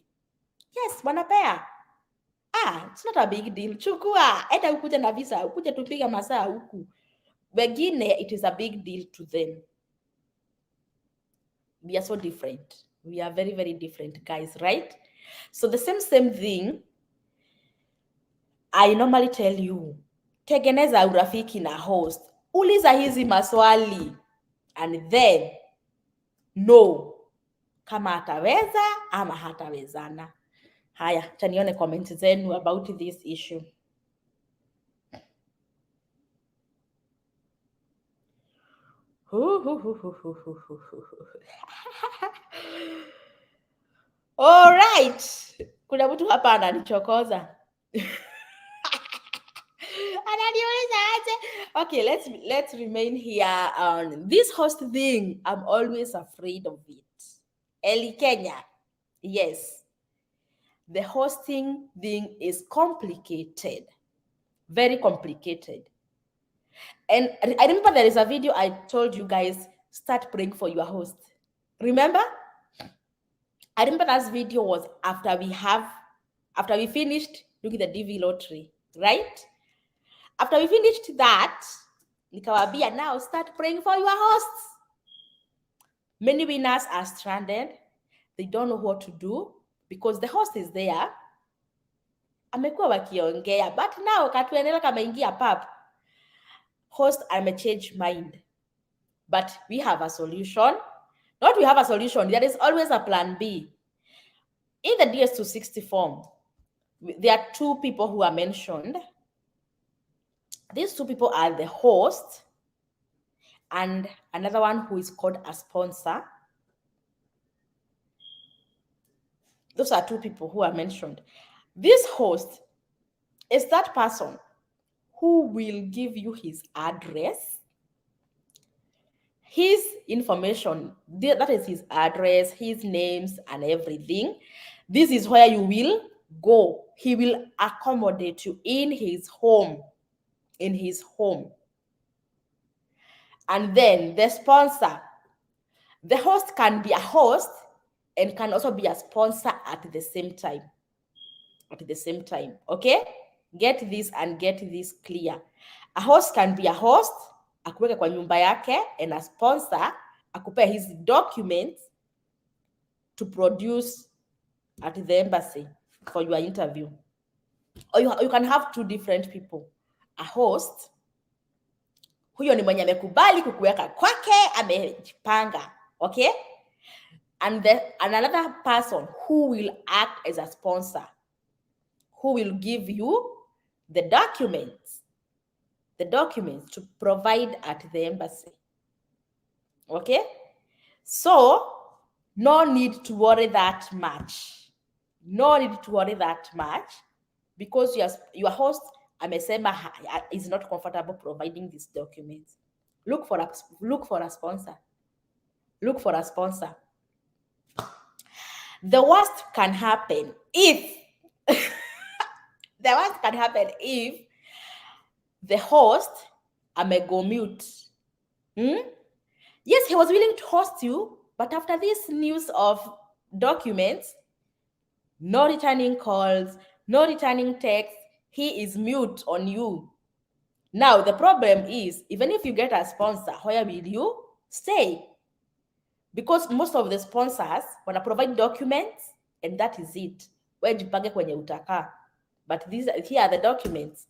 Yes, wanapea. It's not a big deal. Chukua, enda ukuje na visa, ukuje tupiga masaa huku. Wengine, it is a big deal to them. We are so different. We are very, very different, guys, right? So the same thing, I normally tell you, tengeneza urafiki na host. Uliza hizi maswali. And then, know kama ataweza ama hatawezana. Haya, chanione comment zenu about this issue. All right. Kuna mtu hapa ananichokoza. Okay, let's remain here on this host thing. I'm always afraid of it. Eli Kenya. Yes. The hosting thing is complicated. Very complicated. And I remember there is a video I told you guys, start praying for your host. Remember? I remember that video was after we finished doing the DV lottery, right? After we finished that, nikawabia, now start praying for your hosts. Many winners are stranded. They don't know what to do because the host is there. Amekuwa wakiongea, but now katuenela kameingia pap. Host change mind. But we have a solution. Not we have a solution. There is always a plan B. In the DS260 form, there are two people who are mentioned. These two people are the host and another one who is called a sponsor. Those are two people who are mentioned. This host is that person who will give you his address, his information, that is his address, his names and everything. This is where you will go. He will accommodate you in his home. And then the sponsor. The host can be a host and can also be a sponsor at the same time. Okay? Get this and get this clear. A host can be a host, akuweke kwa nyumba yake, and a sponsor akupe his documents to produce at the embassy for your interview. Or you can have two different people. A host, huyo ni mwenye amekubali kukuweka kwake, amejipanga, okay? And another person who will act as a sponsor, who will give you the documents to provide at the embassy. Okay? So, no need to worry that much. Because your host amesema is not comfortable providing these documents. Look for a sponsor. The worst can happen if the host go mute. Yes, he was willing to host you, but after this news of documents, no returning calls, no returning texts, he is mute on you. Now, the problem is, even if you get a sponsor, where will you stay? Because most of the sponsors wanna provide documents, and that is it. Wejipange kwenye utaka. But here are the documents.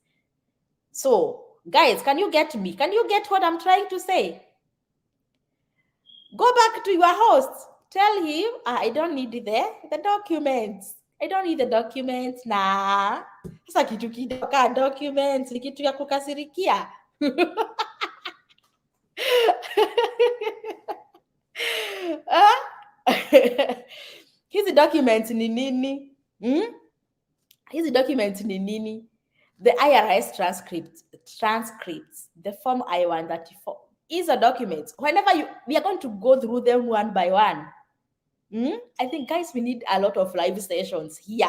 So, guys, can you get me? Can you get what I'm trying to say? Go back to your host. Tell him, I don't need the documents. I don't need the documents. Nah. Sasa kitu kidoka documents ni kitu ya kukasirikia. Hizi documents ni nini? Hizi documents ni nini? The IRS transcripts, the form I-134 is a document. Whenever we are going to go through them one by one. I think, guys, we need a lot of live sessions here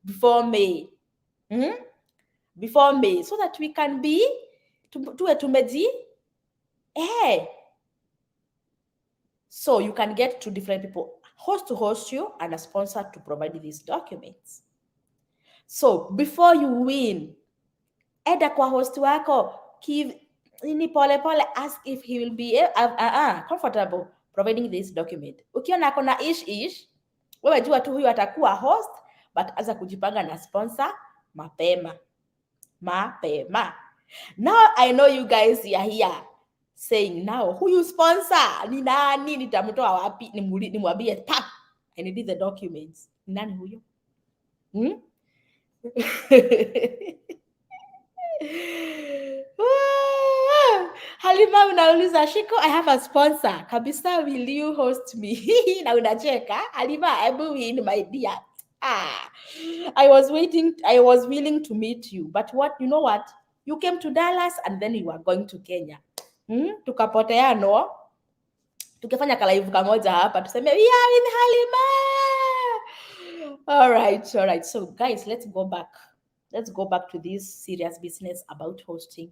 before May. Before May, so that we can be tuwe tumeji so you can get two different people, host to host you and a sponsor to provide these documents. So before you win, eda kwa host wako, ni pole pole, ask if he will be comfortable providing this document. Ukiona ako na ish, wewe jua tu huyu atakuwa host, but aza kujipanga na sponsor mapema. Now I know you guys are here saying, now huyu sponsor ni nani, nitamtoa wapi, nimwambie tap I need the documents. Ni nani huyo? Halima unauliza, Shiko, I have a sponsor kabisa, will you host me? Na unacheka. Halima, hebu win my dear. I was willing to meet you, but you know what, you came to Dallas and then you are going to Kenya. Tukapotea no, tukifanya kalaivu kamoja hapa tuseme we are with Halima. All right, so guys, let's go back to this serious business about hosting.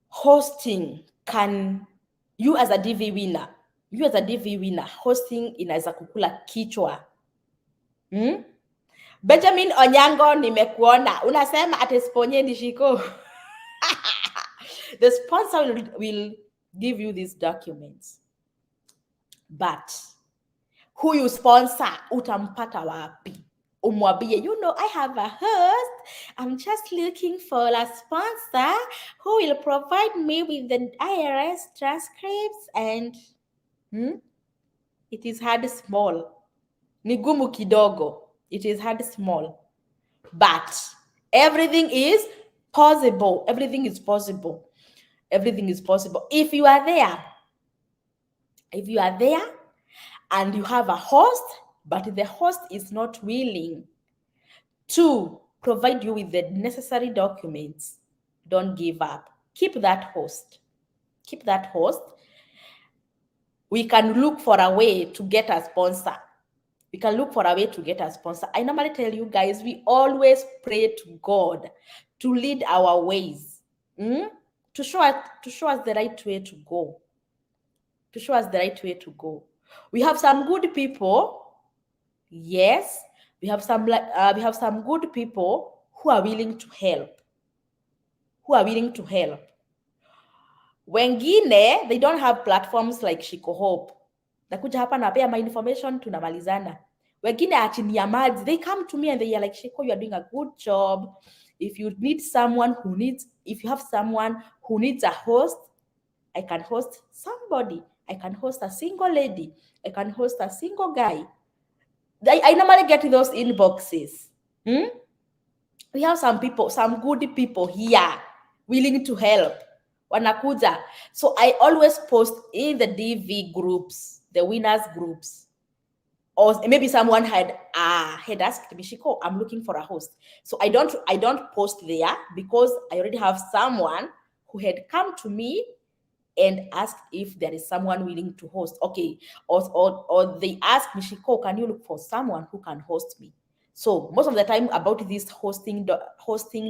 Hosting, can you as a DV winner, hosting inaweza kukula kichwa. Benjamin Onyango, nimekuona unasema atesponyeni Shiko. The sponsor will give you these documents, but who you sponsor utampata wapi? Umwambie, you know, I have a host, I'm just looking for a sponsor who will provide me with the IRS transcripts, and it is hard small. Ni gumu kidogo. It is hard small. But everything is possible. Everything is possible. If you are there and you have a host, but the host is not willing to provide you with the necessary documents, don't give up. Keep that host. We can look for a way to get a sponsor. I normally tell you guys, we always pray to God to lead our ways, to show us the right way to go. We have some good people. Yes, we have some good people who are willing to help. Wengine, they don't have platforms like Shiko Hope. Nakuja hapa napea my information, tunamalizana. Wengine achini ya maji, they come to me and they are like, Shiko, you are doing a good job. If you have someone who needs a host, I can host somebody. I can host a single lady. I can host a single guy. I normally get those inboxes. We have some good people here willing to help. Wanakuja. So I always post in the DV groups, the winners groups. Or maybe someone had asked me, Shiko, I'm looking for a host. So I don't post there because I already have someone who had come to me and asked if there is someone willing to host. Okay. Or they ask me, Shiko, can you look for someone who can host me? So most of the time about these hosting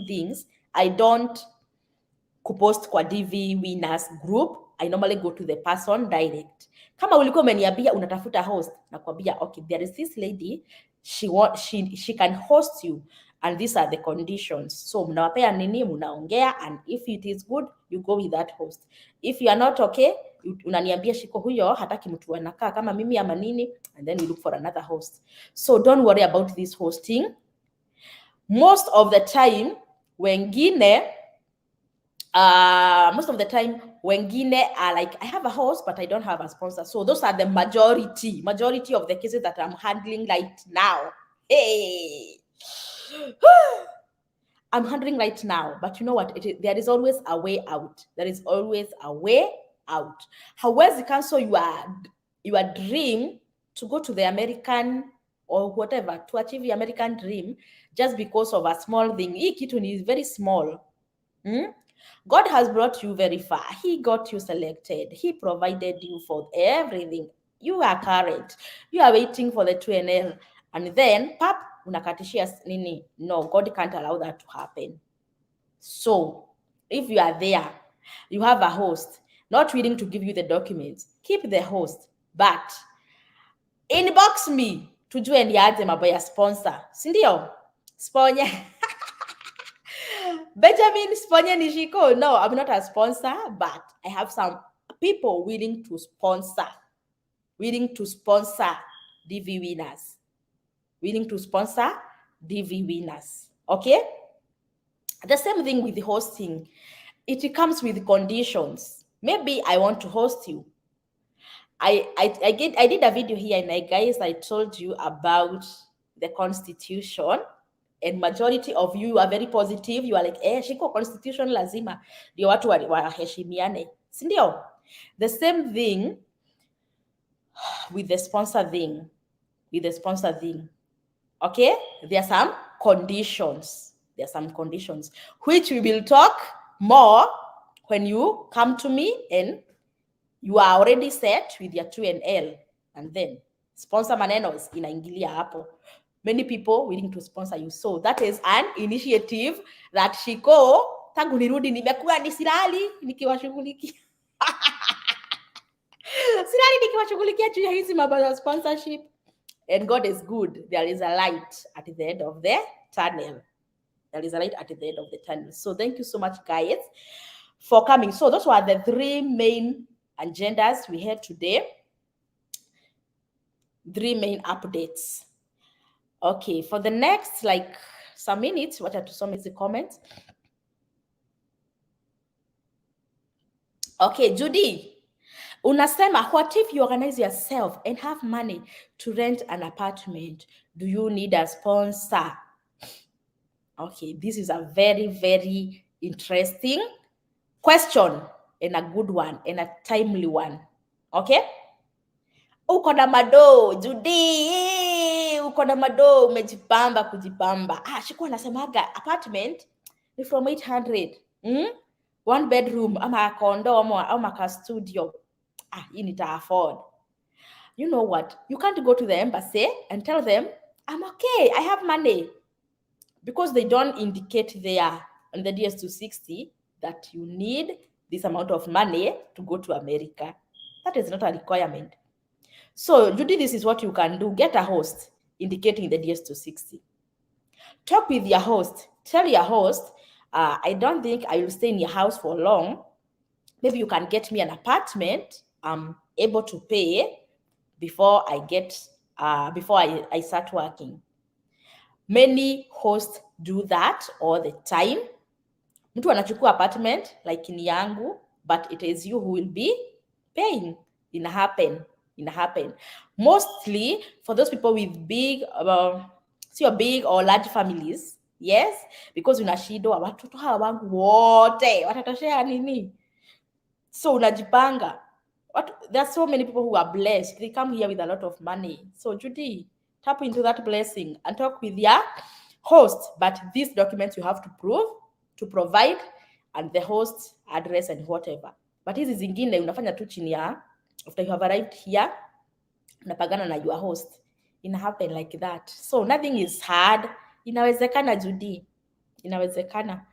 things, I don't post kwa DV winners group. I normally go to the person direct. Kama ulikuwa umeniambia unatafuta host, nakwambia, okay, there is this lady, she can host you and these are the conditions. So mnawapea nini, mnaongea, and if it is good, you go with that host. If you are not okay, unaniambia, Shiko, huyo hataki mtu anakaa kama mimi ama nini, and then we look for another host. So don't worry about this hosting. Most of the time wengine are like, I have a host, but I don't have a sponsor. So those are the majority of the cases that I'm handling right now. Hey, I'm handling right now. But you know what? There is always a way out. However, cancel your dream to go to the American or whatever, to achieve the American dream just because of a small thing. Hii kitu is very small. God has brought you very far. He got you selected. He provided you for everything. You are current. You are waiting for the 2NL. And then, pap, unakatishia nini? No, God can't allow that to happen. So if you are there, you have a host not willing to give you the documents, keep the host, but inbox me tujue niaje mambo ya sponsor, si ndio? Sponye Benjamin Sponye Nishiko. No, I'm not a sponsor, but I have some people willing to sponsor DV winners. Willing to sponsor DV winners. Okay? The same thing with the hosting. It comes with conditions. Maybe I want to host you. I did a video here, and guys, I told you about the constitution, and majority of you are very positive. You are like, shiko constitution lazima ndio watu waheshimiane, si ndio? The same thing with the sponsor thing. Okay, there are some conditions. Which we will talk more when you come to me and you are already set with your 2NL, and then sponsor manenos inaingilia hapo. Many people willing to sponsor you. So that is an initiative that Shiko tangu nirudi nimekuwa nisilali nikiwashughulikia. Silali nikiwashughulikia juu ya hizi mambo ya sponsorship. And God is good. There is a light at the end of the tunnel. So thank you so much, guys, for coming. So those were the 3 main agendas we had today. 3 main updates. Okay, for the next some minutes, what are to some is the comments. Okay, Judy, unasema, what if you organize yourself and have money to rent an apartment? Do you need a sponsor? Okay, this is a very, very interesting question and a good one and a timely one. Okay? Uko na mado, Judy, uko na mado, umejipamba kujipamba. Shiko anasemaga apartment ni from 800. 1 bedroom, ama condo, ama ka studio. You need to afford. You know what? You can't go to the embassy and tell them, I'm okay, I have money. Because they don't indicate there on the DS-260 that you need this amount of money to go to America. That is not a requirement. So, Judy, this is what you can do. Get a host indicating the DS-260. Talk with your host. Tell your host, I don't think I will stay in your house for long. Maybe you can get me an apartment I'm able to pay before I start working. Many hosts do that all the time. Mtu anachukua apartment like ni yangu, but it is you who will be paying. Ina happen. Mostly for those people with big or large families, yes, because unashindwa watoto hawa wangu wote watatoshea nini? So unajipanga. There are so many people who are blessed. They come here with a lot of money. So Judy, tap into that blessing and talk with your host. But these documents you have to provide, and the host address and whatever. But hizi zingine unafanya tu chini ya, after you have arrived here, unapagana na your host. It happen like that. So nothing is hard. Inawezekana, Judy. Inawezekana.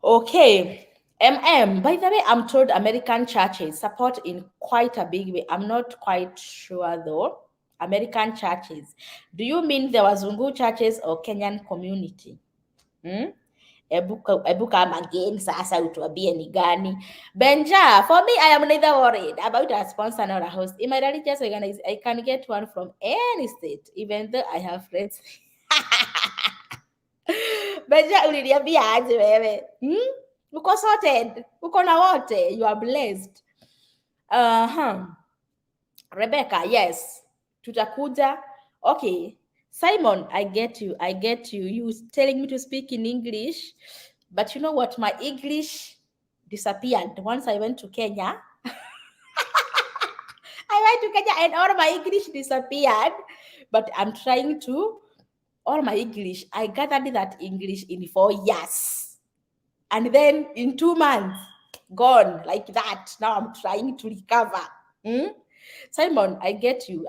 Okay. By the way, I'm told American churches support in quite a big way. I'm not quite sure though. American churches. Do you mean the Wazungu churches or Kenyan community? Ebu come again, sasa utuambie ni gani. Benja, for me, I am neither worried about a sponsor nor a host. In my religious organization, I can get one from any state, even though I have friends. Benja, uliniambia aje wewe? Uko sorted. Uko na wote. You are blessed. Rebecca, yes. Tutakuja. Okay. Simon, I get you. You telling me to speak in English. But you know what? My English disappeared once I went to Kenya. I went to Kenya and all my English disappeared. But I'm trying to, all my English, I gathered that English in 4 years. And then in 2 months, gone like that. Now I'm trying to recover. Simon, I get you,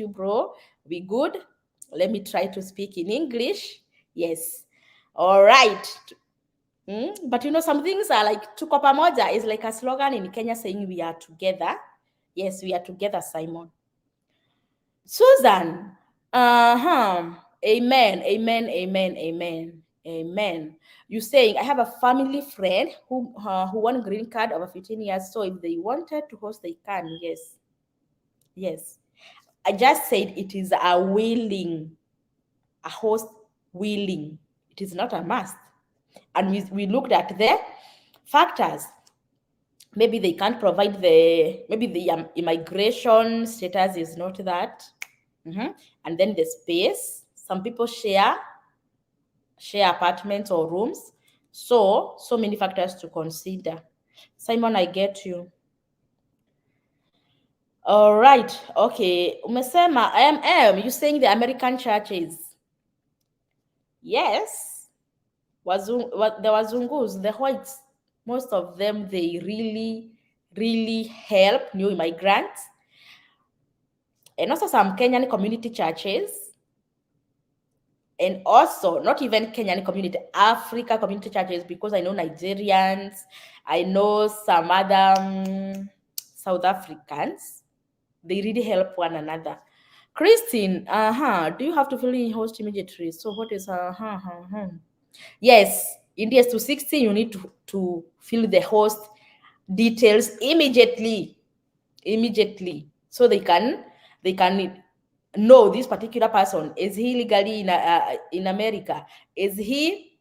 bro. We good? Let me try to speak in English. Yes. All right. But you know, some things are like tuko pamoja is like a slogan in Kenya saying we are together. Yes, we are together, Simon. Susan, amen, amen, amen, amen, amen. You saying I have a family friend who won green card over 15 years, so if they wanted to host, they can. Yes, yes. I just said it is a host willing. It is not a must. And we looked at the factors. Maybe they can't provide maybe the immigration status is not that. And then the space. Some people share apartments or rooms. So many factors to consider. Simon, I get you. All right. Okay. Umesema, you saying the American churches. Yes. The Wazungus, the whites, most of them, they really, really help new immigrants. And also some Kenyan community churches. And also, not even Kenyan community, Africa community churches, because I know Nigerians, I know some other South Africans. They really help one another. Christine, do you have to fill in host immediately? So what is Yes, in DS260, you need to fill the host details immediately, so they can know this particular person. Is he legally in America? Is he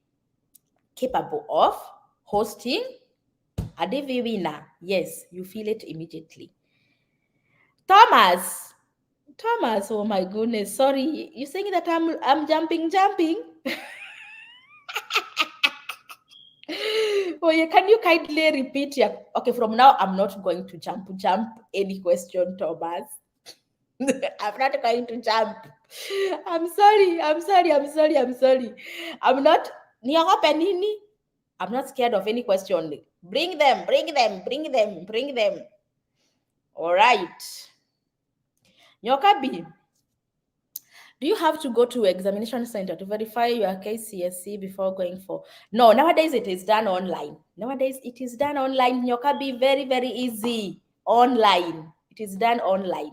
capable of hosting a DV winner? Yes, you feel it immediately. Thomas, oh my goodness, sorry, you saying that I'm jumping. Oh, yeah, can you kindly repeat your... Okay, from now I'm not going to jump any question, Thomas. I'm not going to jump. I'm sorry. I'm not niogope nini. I'm not scared of any question. Bring them. All right. Nyokabi, do you have to go to examination center to verify your KCSE before going for... No, nowadays it is done online. Nyokabi, very, very easy. Online. It is done online.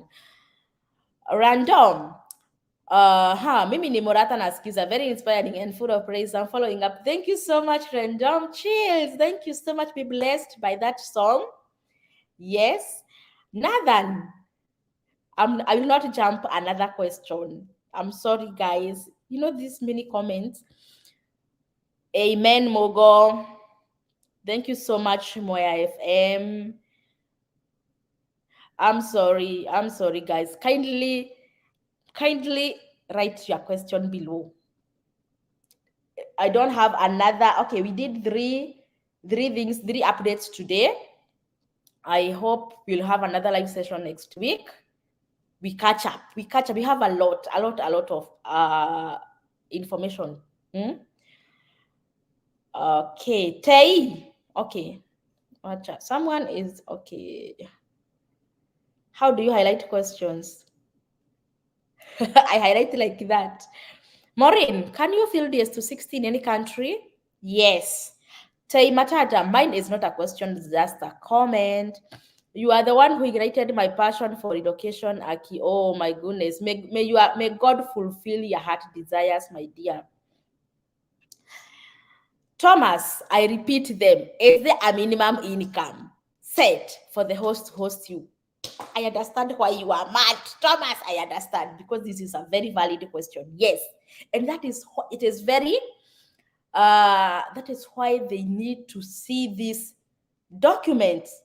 Random. Mimi ni Morata nasikiza, very inspiring and full of praise. I'm following up. Thank you so much, Random. Chills. Thank you so much. Be blessed by that song. Yes. Nathan, I will not jump another question. I'm sorry, guys. You know, these many comments. Amen, Mogo. Thank you so much, Moya FM. I'm sorry, guys. Kindly write your question below. I don't have another. Okay, we did three updates today. I hope we'll have another live session next week. We catch up. We have a lot of information. Okay, Tay. Okay. Someone is okay. How do you highlight questions? I highlight like that. Maureen, can you fill DS260 in any country? Yes. Tay Matata, mine is not a question, it's just a comment. You are the one who ignited my passion for education, Aki. Oh my goodness. May God fulfill your heart desires, my dear. Thomas, I repeat them. Is there a minimum income set for the host to host you? I understand why you are mad, Thomas. I understand, because this is a very valid question. Yes, and that is very. That is why they need to see these documents,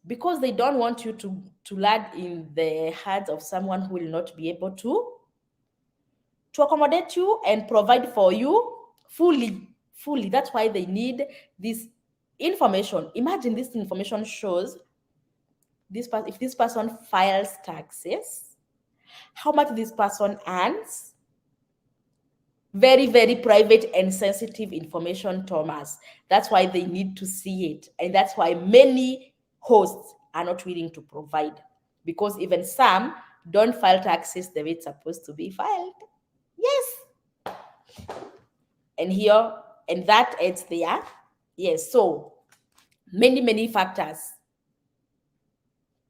because they don't want you to land in the hands of someone who will not be able to accommodate you and provide for you fully. That's why they need this information. Imagine this information shows if this person files taxes, how much this person earns. Very, very private and sensitive information, Thomas. That's why they need to see it. And that's why many hosts are not willing to provide, because even some don't file taxes the way it's supposed to be filed. Yes. And here, and that adds there. Yes, so many factors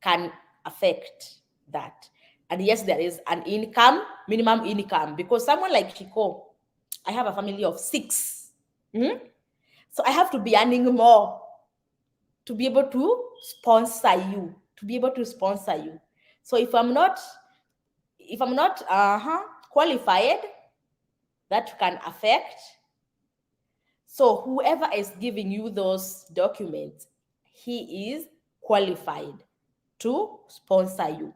can affect that. And yes, there is an income, minimum income, because someone like Chico, I have a family of 6. So I have to be earning more to be able to sponsor you, So if I'm not qualified, that can affect. So whoever is giving you those documents, he is qualified to sponsor you.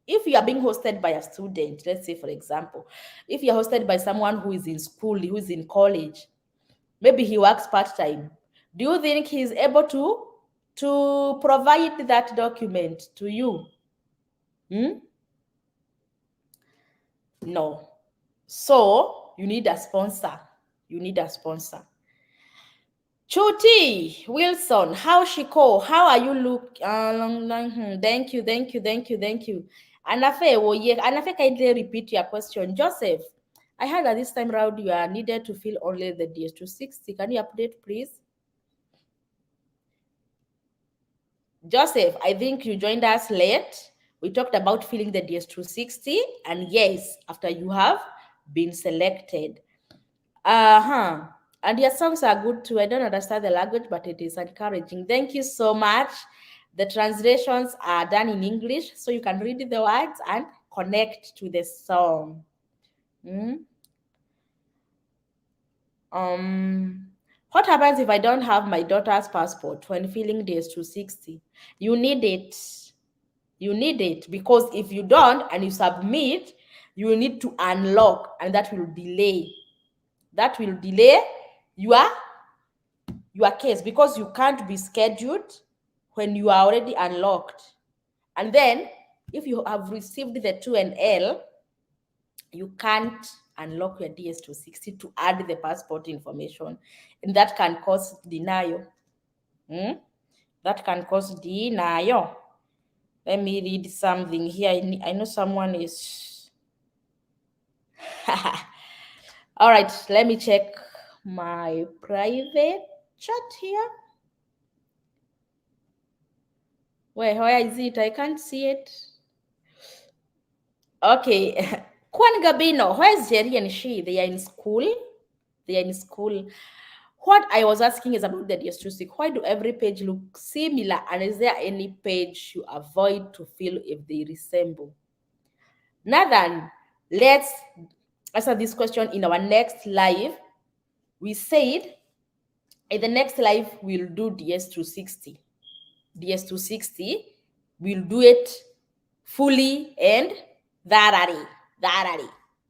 If you are being hosted by a student, let's say, for example, if you're hosted by someone who is in school, who is in college, maybe he works part-time, do you think he's able to provide that document to you? No. So you need a sponsor. Chuti Wilson, how Shiko? How are you look? Thank you. Anafe, kindly repeat your question. Joseph, I heard that this time round you are needed to fill only the DS260. Can you update, please? Joseph, I think you joined us late. We talked about filling the DS260, and yes, after you have been selected. And your songs are good too. I don't understand the language, but it is encouraging. Thank you so much. The translations are done in English, so you can read the words and connect to the song. What happens if I don't have my daughter's passport when filling DS260? You need it because if you don't and you submit, you will need to unlock, and that will delay your case, because you can't be scheduled when you are already unlocked. And then if you have received the 2NL, you can't unlock your DS260 to add the passport information, and that can cause denial. Let me read something here. I know someone is all right, let me check my private chat here. Where is it? I can't see it. Okay. Kwan Gabino, where's Jerry and she? They are in school. What I was asking is about the DS260. Why do every page look similar? And is there any page you avoid to fill if they resemble? Nathan, let's answer this question in our next live. We said in the next live, we'll do DS260. We'll do it fully and thoroughly.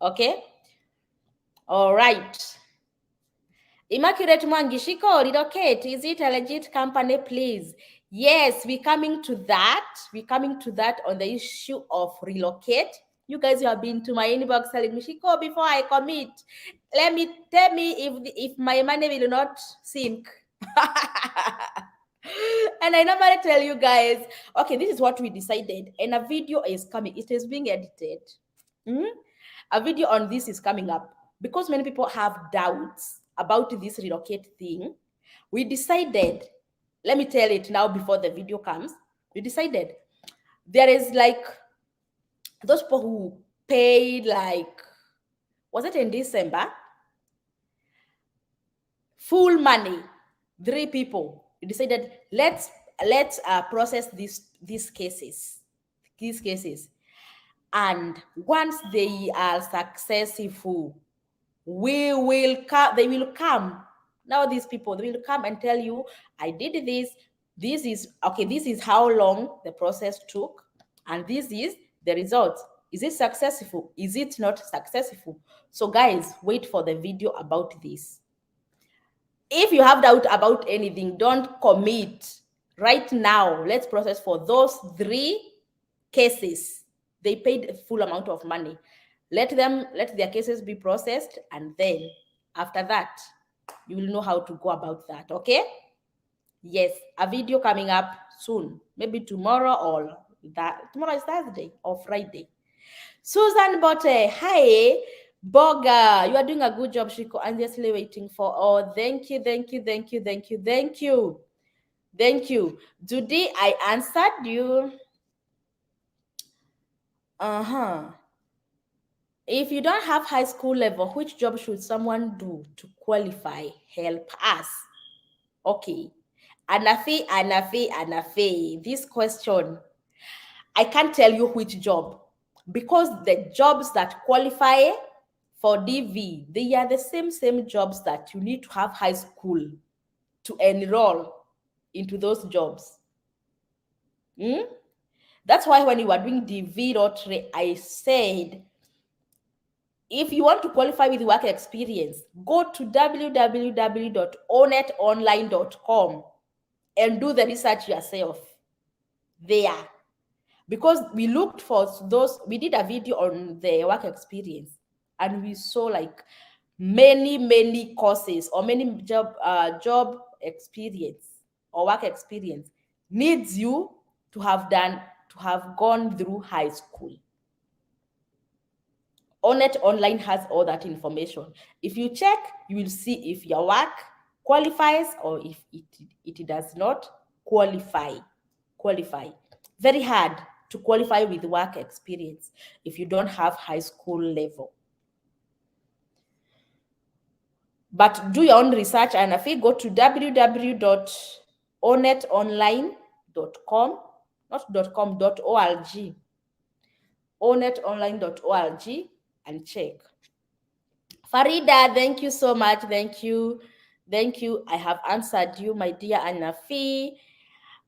Okay? All right. Immaculate Mwangishiko, relocate. Is it a legit company, please? Yes, we're coming to that. On the issue of relocate. You guys have been to my inbox telling me, Shiko, before I commit, tell me if my money will not sink. And I normally tell you guys, okay, this is what we decided, and a video is coming. It is being edited. A video on this is coming up because many people have doubts about this relocate thing. We decided, let me tell it now before the video comes. We decided there is like those people who paid, like, was it in December? Full money, 3 people. We decided let's process these cases, and once they are successful, they will come. Now these people, they will come and tell you, I did this. This is how long the process took, and this is the result. Is it successful? Is it not successful? So guys, wait for the video about this. If you have doubt about anything, don't commit right now. Let's process for those 3 cases. They paid a full amount of money. Let their cases be processed, and then after that, you will know how to go about that. Okay? Yes, a video coming up soon, maybe tomorrow, or that tomorrow is Thursday or Friday. Susan Botte, hi. Boga, you are doing a good job, Shiko. Anxiously waiting for. Oh, thank you, thank you, thank you, thank you, thank you. Thank you. Judy, I answered you. If you don't have high school level, which job should someone do to qualify? Help us. Okay. Anafe. This question, I can't tell you which job, because the jobs that qualify for DV, they are the same jobs that you need to have high school to enroll into those jobs. That's why when you were doing DV lottery, I said, if you want to qualify with work experience, go to www.onetonline.com and do the research yourself there. Because we looked for those, we did a video on the work experience, and we saw like many courses or many job experience or work experience needs you to have gone through high school. Onet Online has all that information. If you check, you will see if your work qualifies or if it does not qualify. Very hard to qualify with work experience if you don't have high school level. But do your own research, and if you go to www.onetonline.com, not .com, .org, onetonline.org, and check. Farida, thank you so much. Thank you. I have answered you, my dear Anafi.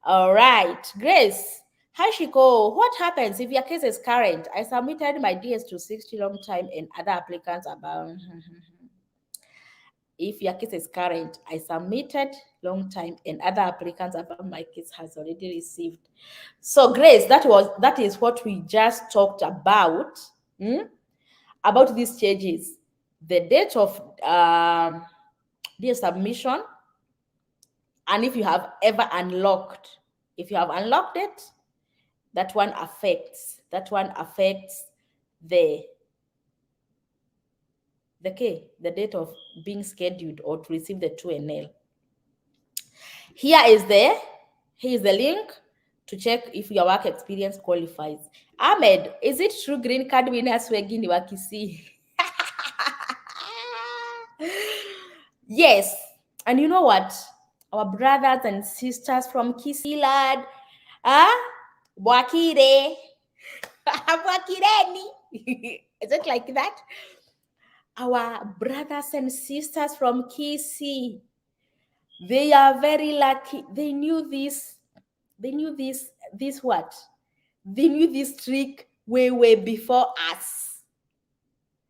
All right. Grace, hi Shiko. What happens if your case is current? I submitted my DS to 60 long time and other applicants about. If your case is current, I submitted long time and other applicants about my case has already received. So Grace, that is what we just talked about. About these changes. The date of the submission, and if you have ever unlocked, if you have unlocked it, that one affects the date of being scheduled or to receive the 2NL. Here is the link to check if your work experience qualifies. Ahmed, is it true green card winners wengine wa Kisii? Yes. And you know what? Our brothers and sisters from Kisii land, Bwakire, Bwakireni. Is it like that? Our brothers and sisters from Kisii, they are very lucky. They knew this what? They knew this trick way before us.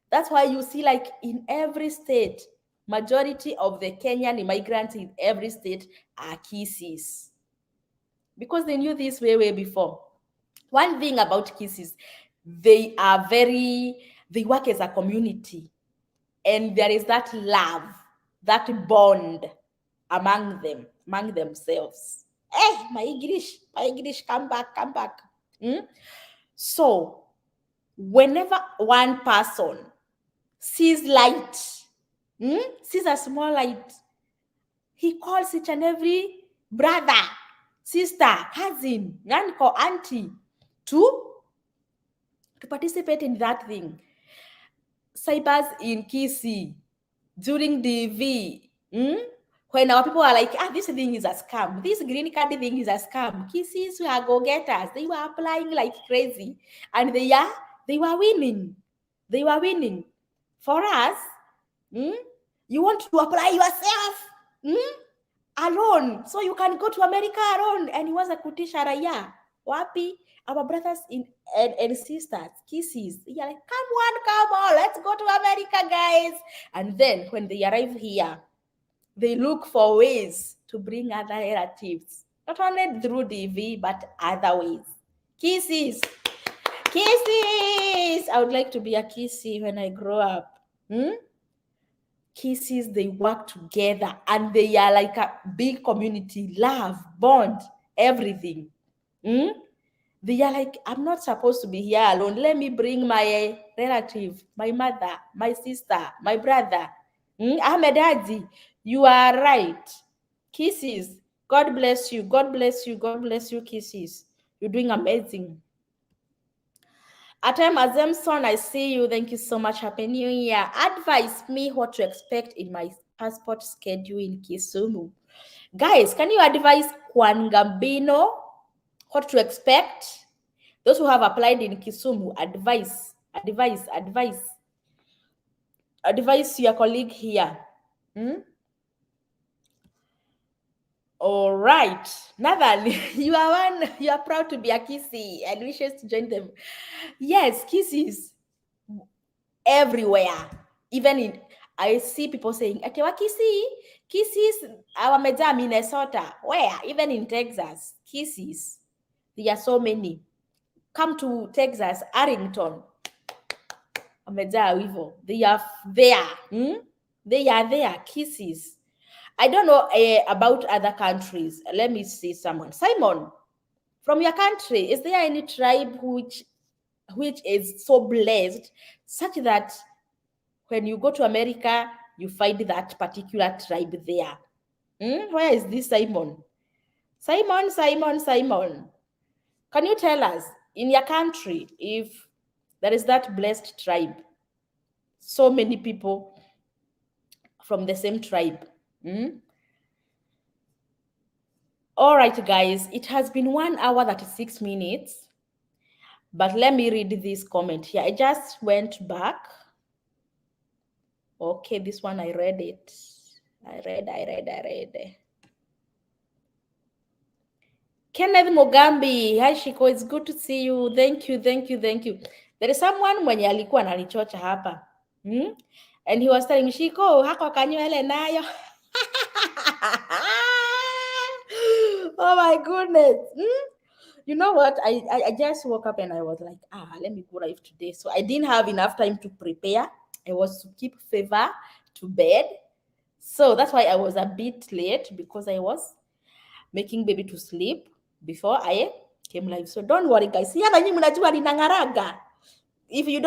That's why you see, like, in every state, majority of the Kenyan immigrants in every state are Kisiis, because they knew this way before. One thing about Kisiis, they work as a community, and there is that love, that bond among themselves. My English, come back. So whenever one person sees light, sees a small light, he calls each and every brother, sister, cousin, uncle, auntie to participate in that thing. Cybers in Kisii during DV, when our people are like, this thing is a scam, this green card thing is a scam, Kisiis were go-getters. They were applying like crazy, and they were winning. For us, you want to apply yourself alone, so you can go to America alone, and you was a kutisha raya wapi. Our brothers and sisters, Kisiis, they are like, come on, let's go to America, guys. And then when they arrive here, they look for ways to bring other relatives, not only through DV, but other ways. Kisiis. I would like to be a Kisii when I grow up. Kisiis, they work together, and they are like a big community, love, bond, everything. They are like, I'm not supposed to be here alone. Let me bring my relative, my mother, my sister, my brother. Ahmed Haji, you are right. Kisses. God bless you. God bless you. God bless you, kisses. You're doing amazing. Atem Azemson, I see you. Thank you so much. Happy New Year. Advise me what to expect in my passport schedule in Kisumu. Guys, can you advise Kwangambino what to expect? Those who have applied in Kisumu, advise your colleague here. All right, Nathan, you are proud to be a Kissy and wishes to join them. Yes, Kisses everywhere. Even in, I see people saying, "Atewa Kisses, our Meja Minnesota." Where? Even in Texas, Kisses. There are so many. Come to Texas, Arlington. Amejaa hivyo. They are there. They are there. Kisses. I don't know about other countries. Let me see someone. Simon, from your country, is there any tribe which is so blessed such that when you go to America, you find that particular tribe there? Where is this Simon? Simon. Can you tell us in your country if there is that blessed tribe? So many people from the same tribe. All right, guys, it has been 1 hour 36 minutes, but let me read this comment here. I just went back. Okay, this one I read it. I read. Kenneth Mogambi, hi Shiko, it's good to see you. Thank you. There is someone mwenye alikuwa ananichocha hapa. And he was telling me, Shiko, hako kanywele nayo. Oh my goodness. You know what? I just woke up and I was like, let me go live today. So I didn't have enough time to prepare. I was to keep Favor to bed. So that's why I was a bit late, because I was making baby to sleep before I came live. So don't worry, guys. If you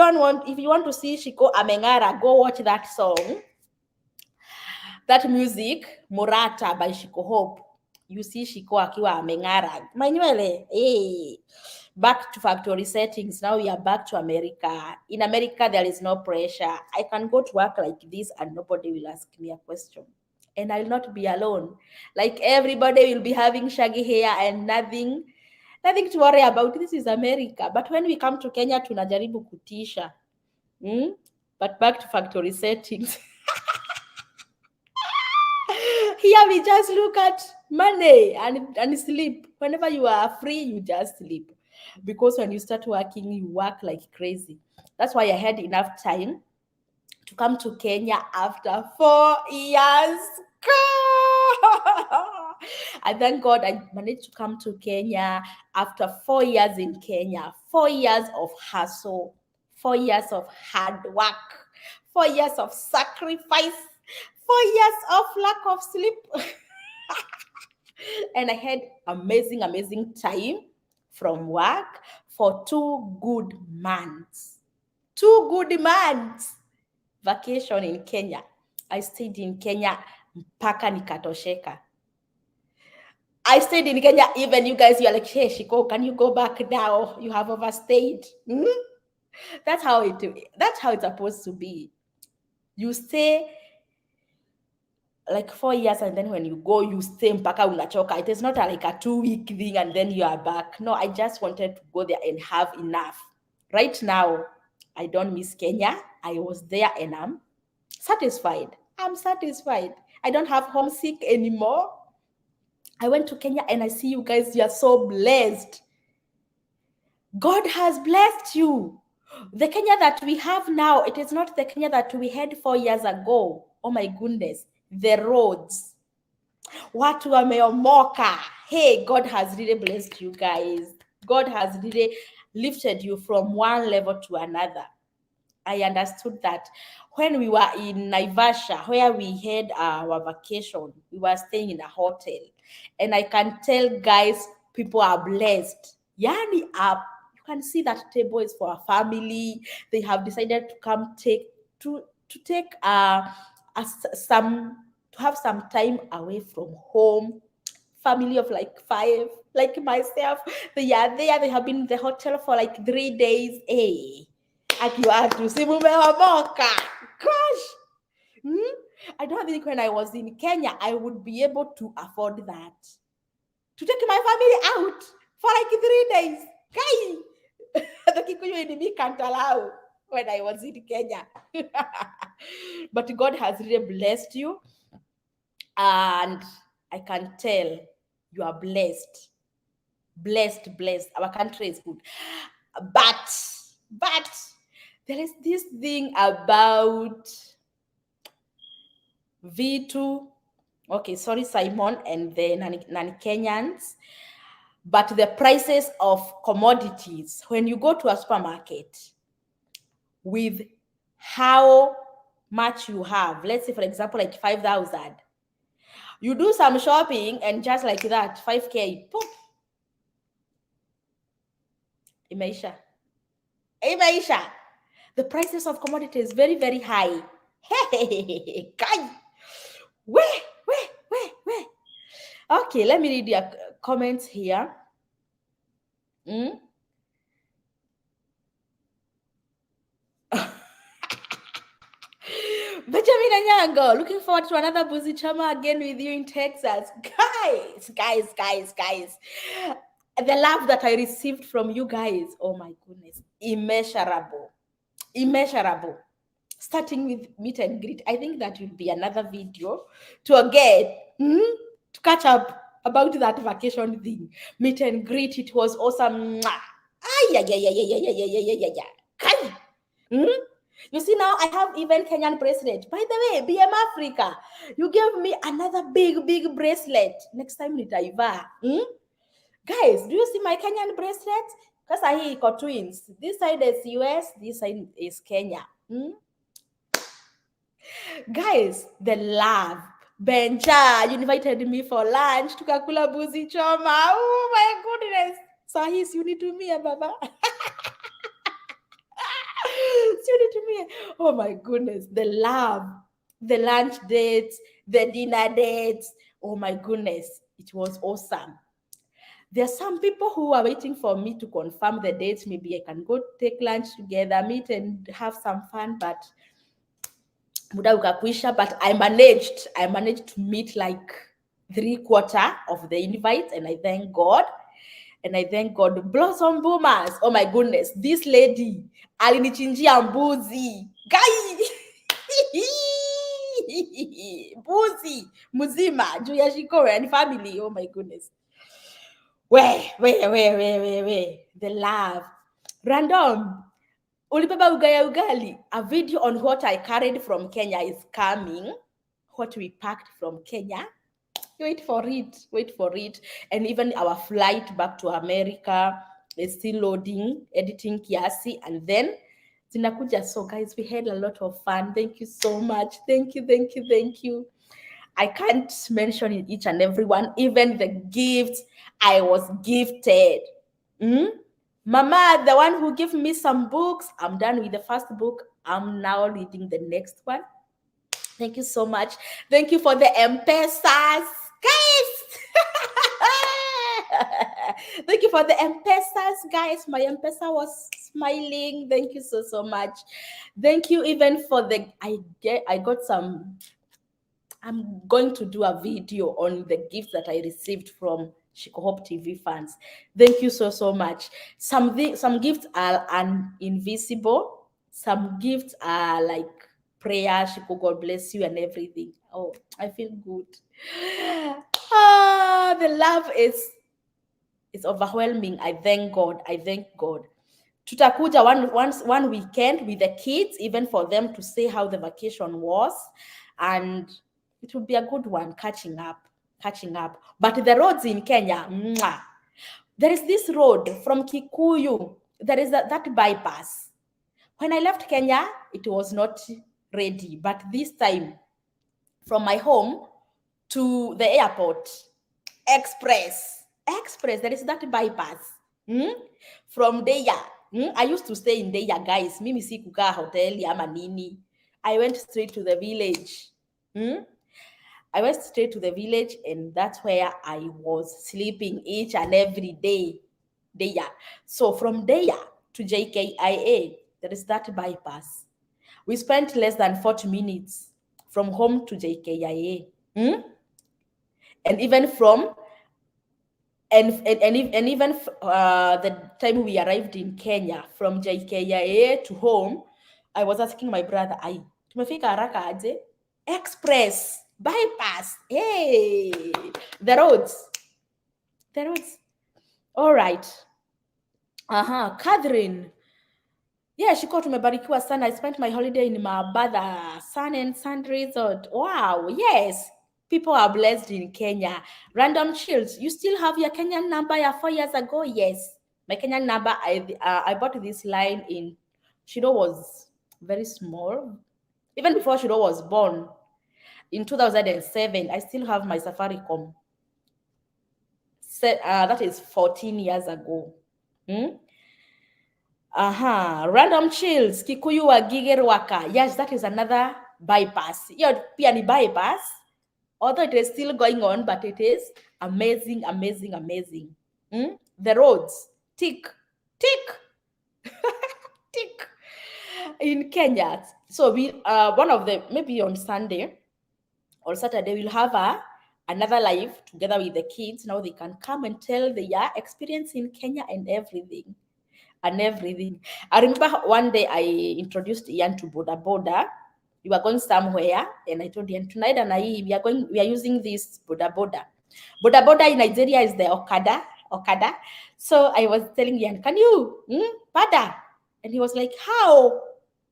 want to see Shiko amengara, go watch that song. That music, Murata by Shiko Hope. You see Shiko akiwa amengara. Manywele, hey. Back to factory settings. Now we are back to America. In America, there is no pressure. I can go to work like this and nobody will ask me a question. And I'll not be alone. Like everybody will be having shaggy hair and nothing to worry about. This is America. But when we come to Kenya, tunajaribu kutisha. But back to factory settings. Here we just look at money and sleep. Whenever you are free, you just sleep. Because when you start working, you work like crazy. That's why I had enough time to come to Kenya after 4 years. I thank God I managed to come to Kenya after 4 years in Kenya. 4 years of hustle, 4 years of hard work, 4 years of sacrifice, 4 years of lack of sleep. And I had amazing time from work for 2 good months. 2 good months. Vacation in Kenya. I stayed in Kenya mpaka nikatosheka. I stayed in Kenya, even you guys, you're like, hey, Shiko, can you go back now? You have overstayed. That's how it's supposed to be. You stay like 4 years, and then when you go, you stay mpaka unachoka. It is not like a 2-week thing and then you are back. No, I just wanted to go there and have enough. Right now, I don't miss Kenya. I was there and I'm satisfied. I don't have homesick anymore. I went to Kenya and I see you guys, you are so blessed. God has blessed you. The Kenya that we have now, it is not the Kenya that we had 4 years ago. Oh my goodness. The roads. Watu wameomoka. Hey, God has really blessed you guys. God has really lifted you from one level to another. I understood that when we were in Naivasha, where we had our vacation, we were staying in a hotel. And I can tell, guys, people are blessed. Yani up. You can see that table is for a family. They have decided to come take to have some time away from home. Family of like 5, like myself. They are there. They have been in the hotel for like 3 days. Hey, akiwatu si mumeomoka. Gosh. I don't think when I was in Kenya, I would be able to afford that. To take my family out for like 3 days. Kai! The Kikuyu in me can't allow when I was in Kenya. But God has really blessed you. And I can tell you are blessed. Blessed. Our country is good. But there is this thing about V2. Okay, sorry, Simon and the non-Kenyans. But the prices of commodities, when you go to a supermarket with how much you have, let's say, for example, like 5,000, you do some shopping and just like that, 5K, poof. Imeisha. The prices of commodities is very, very high. Hey, where? Okay, let me read your comments here. Benjamin Anyango, looking forward to another Buzi Chama again with you in Texas. Guys. The love that I received from you guys, oh my goodness, immeasurable. Starting with meet and greet. I think that will be another video to to catch up about that vacation thing. Meet and greet, it was awesome. You see, now I have even Kenyan bracelet. By the way, BM Africa, you gave me another big bracelet. Next time nitaiva. Guys, do you see my Kenyan bracelet? Because I got twins. This side is US, this side is Kenya. Guys, the love. Benja, you invited me for lunch. Tukakula Buzi Choma. Oh my goodness. Sahis, you need to me, Baba. Oh my goodness, the love, the lunch dates, the dinner dates. Oh my goodness, it was awesome. There are some people who are waiting for me to confirm the dates. Maybe I can go take lunch together, meet and have some fun, but I managed to meet like 3/4 of the invites, and I thank God. Blossom Boomers, oh my goodness, this lady alinichinjia mbuzi guy mbuzi mzima juu ya Shikoro and family. Oh my goodness, where the love. Random ulibeba ugali. A video on what I carried from Kenya is coming, what we packed from Kenya. Wait for it. And even our flight back to America is still loading, editing kiasi, and then zinakuja. So guys, we had a lot of fun. Thank you so much. Thank you. I can't mention it, each and every one, even the gifts I was gifted. Mama, the one who gave me some books, I'm done with the first book. I'm now reading the next one. Thank you so much. Thank you for the M-Pesas. Guys, thank you for the M-Pesas, guys. My M-Pesa was smiling. Thank you so much. Thank you even for the I got some. I'm going to do a video on the gifts that I received from Shiko Hope TV fans. Thank you so much. Some gifts are invisible. Some gifts are like prayer, Shiko, God bless you and everything. Oh, I feel good. The love is overwhelming. I thank God. Tutakuja one weekend with the kids, even for them to say how the vacation was, and it will be a good one, catching up. But the roads in Kenya, there is this road from Kikuyu. There is that bypass. When I left Kenya, it was not ready, but this time, from my home to the airport, express, there is that bypass. From Deya. I used to stay in Deya, guys. Mimi si kukaa hoteli ama nini. I went straight to the village. I went straight to the village, and that's where I was sleeping each and every day. Deya. So from Deya to JKIA, there is that bypass. We spent less than 40 minutes from home to JKIA. And even from and even the time we arrived in Kenya, from JKIA to home, I was asking my brother, "Ai, tumefika haraka aje? Express, bypass, hey, the roads. All right. Catherine. Yeah, Shiko, tumebarikiwa sana. I spent my holiday in Mabada, Sun and Sand Resort. Wow, yes. People are blessed in Kenya. Random Shields, you still have your Kenyan number 4 years ago? Yes. My Kenyan number, I bought this line in, Shido was very small. Even before Shido was born, in 2007, I still have my Safaricom. That is 14 years ago. Random Chills, Kikuyu wa Gigerwaka. Yes, that is another bypass. Yeah, pia ni bypass. Although it is still going on, but it is amazing. The roads, tick, tick in Kenya. So we one of the, maybe on Sunday or Saturday, we'll have another live together with the kids. Now they can come and tell their experience in Kenya and everything. I remember one day I introduced Ian to Boda Boda. We were going somewhere, and I told Ian, tonight and we are using this Boda Boda. Boda Boda in Nigeria is the Okada. So I was telling Ian, can you Pada? And he was like, how?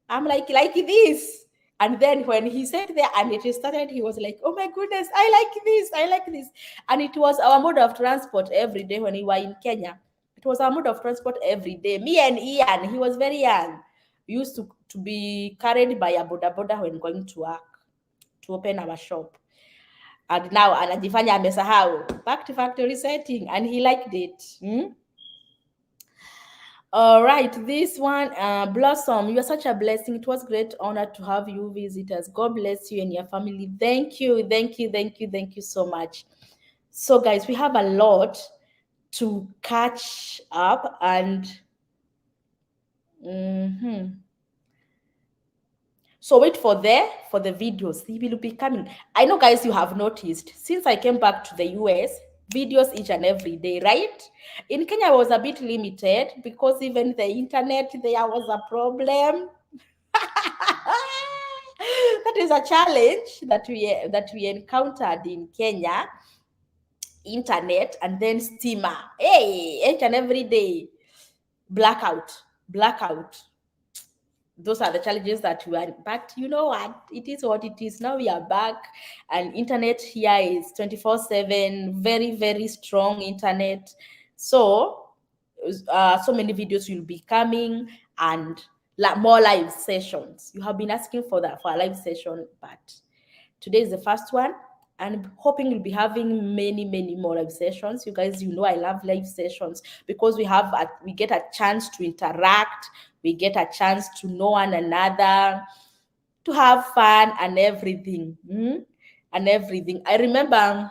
I'm like this. And then when he said there and it started, he was like, oh my goodness, I like this. And it was our mode of transport every day when we were in Kenya. It was our mode of transport every day. Me and Ian, he was very young. We used to be carried by a boda boda when going to work, to open our shop. And now, anajifanya amesahau. Back to factory setting, and he liked it. All right, this one, Blossom, you are such a blessing. It was great honor to have you visit us. God bless you and your family. Thank you so much. So, guys, we have a lot to catch up, and so wait for the videos. They will be coming. I know, guys, you have noticed since I came back to the US, videos each and every day, right? In Kenya, I was a bit limited because even the internet there was a problem. That is a challenge that we encountered in Kenya. Internet, and then steamer. Hey, each and every day. Blackout. Those are the challenges that we are, but you know what? It is what it is. Now we are back, and internet here is 24/7, very, very strong internet. So, so many videos will be coming, and more live sessions. You have been asking for that, for a live session, but today is the first one. And hoping we'll be having many more live sessions. You guys, you know I love live sessions because we get a chance to interact, we get a chance to know one another, to have fun and everything. I remember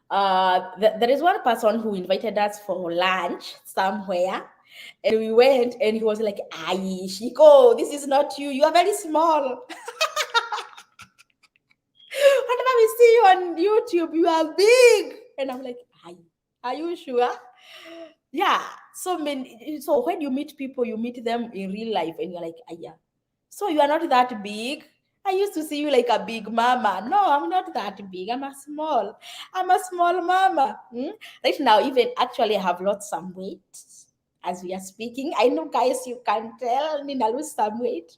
there is one person who invited us for lunch somewhere, and we went, and he was like, "Ay, Shiko, this is not you. You are very small." Whenever we see you on YouTube, you are big. And I'm like, are you sure? Yeah. So when you meet people, you meet them in real life, and you're like, yeah. So you are not that big. I used to see you like a big mama. No, I'm not that big. I'm a small mama. Right now, even actually I have lost some weight as we are speaking. I know, guys, you can tell me I lose some weight.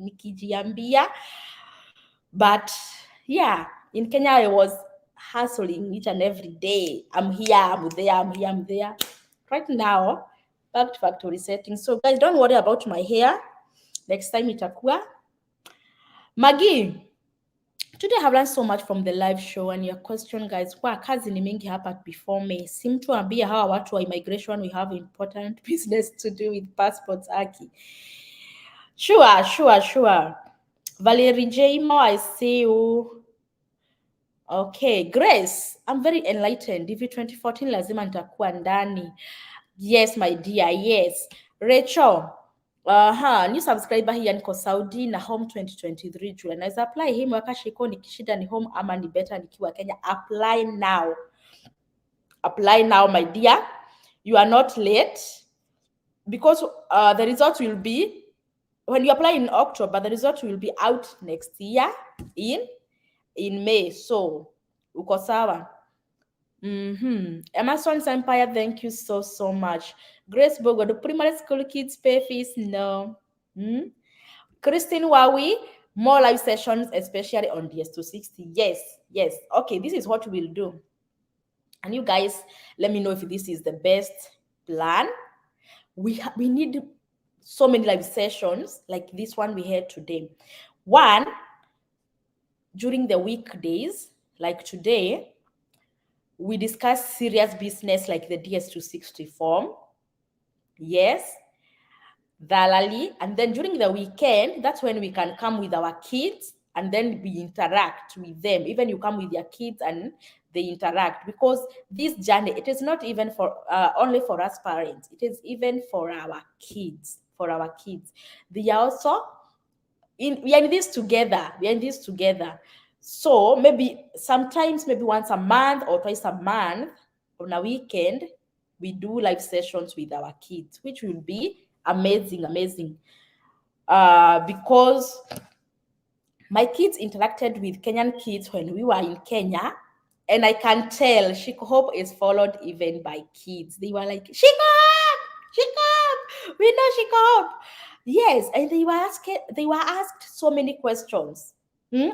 Nikijiambia. But yeah, in Kenya, I was hustling each and every day. I'm here, I'm there. Right now, back to factory setting. So guys, don't worry about my hair. Next time itakuwa. Maggie, Today I have learned so much from the live show and your question, guys. Kwa kazi ni mingi hapa before me. Simtuambia hawa watu wa immigration, we have important business to do with passports, Aki. Sure. Valerie Jmo, I see you. Okay, Grace, I'm very enlightened. DV 2014 lazima nitakuwa ndani. Yes, my dear, yes. Rachel, new subscriber here niko Saudi na home 2023 July. Naweza apply hii mwaka shiko nikishida ni home ama ni better nikiwa Kenya. Apply now. Apply now, my dear. You are not late because the result will be, when you apply in October, the result will be out next year in May. So, uko sawa. Amazon's Empire, thank you so much. Grace Bogo, the primary school kids pay fees? No. Christine Wawi, more live sessions, especially on DS260. Yes. Okay, this is what we'll do. And you guys, let me know if this is the best plan. We need so many live sessions like this one we had today. One, during the weekdays, like today, we discuss serious business like the DS260 form. Yes, Dalali. And then during the weekend, that's when we can come with our kids and then we interact with them. Even you come with your kids and they interact, because this journey, it is not even for only for us parents. It is even for our kids. They are also we are in this together. So maybe sometimes, maybe once a month or twice a month on a weekend, we do live sessions with our kids, which will be amazing. Because my kids interacted with Kenyan kids when we were in Kenya, and I can tell Shiko Hope is followed even by kids. They were like, Shiko Hope, we know Shiko Hope. Yes, and they were asked so many questions.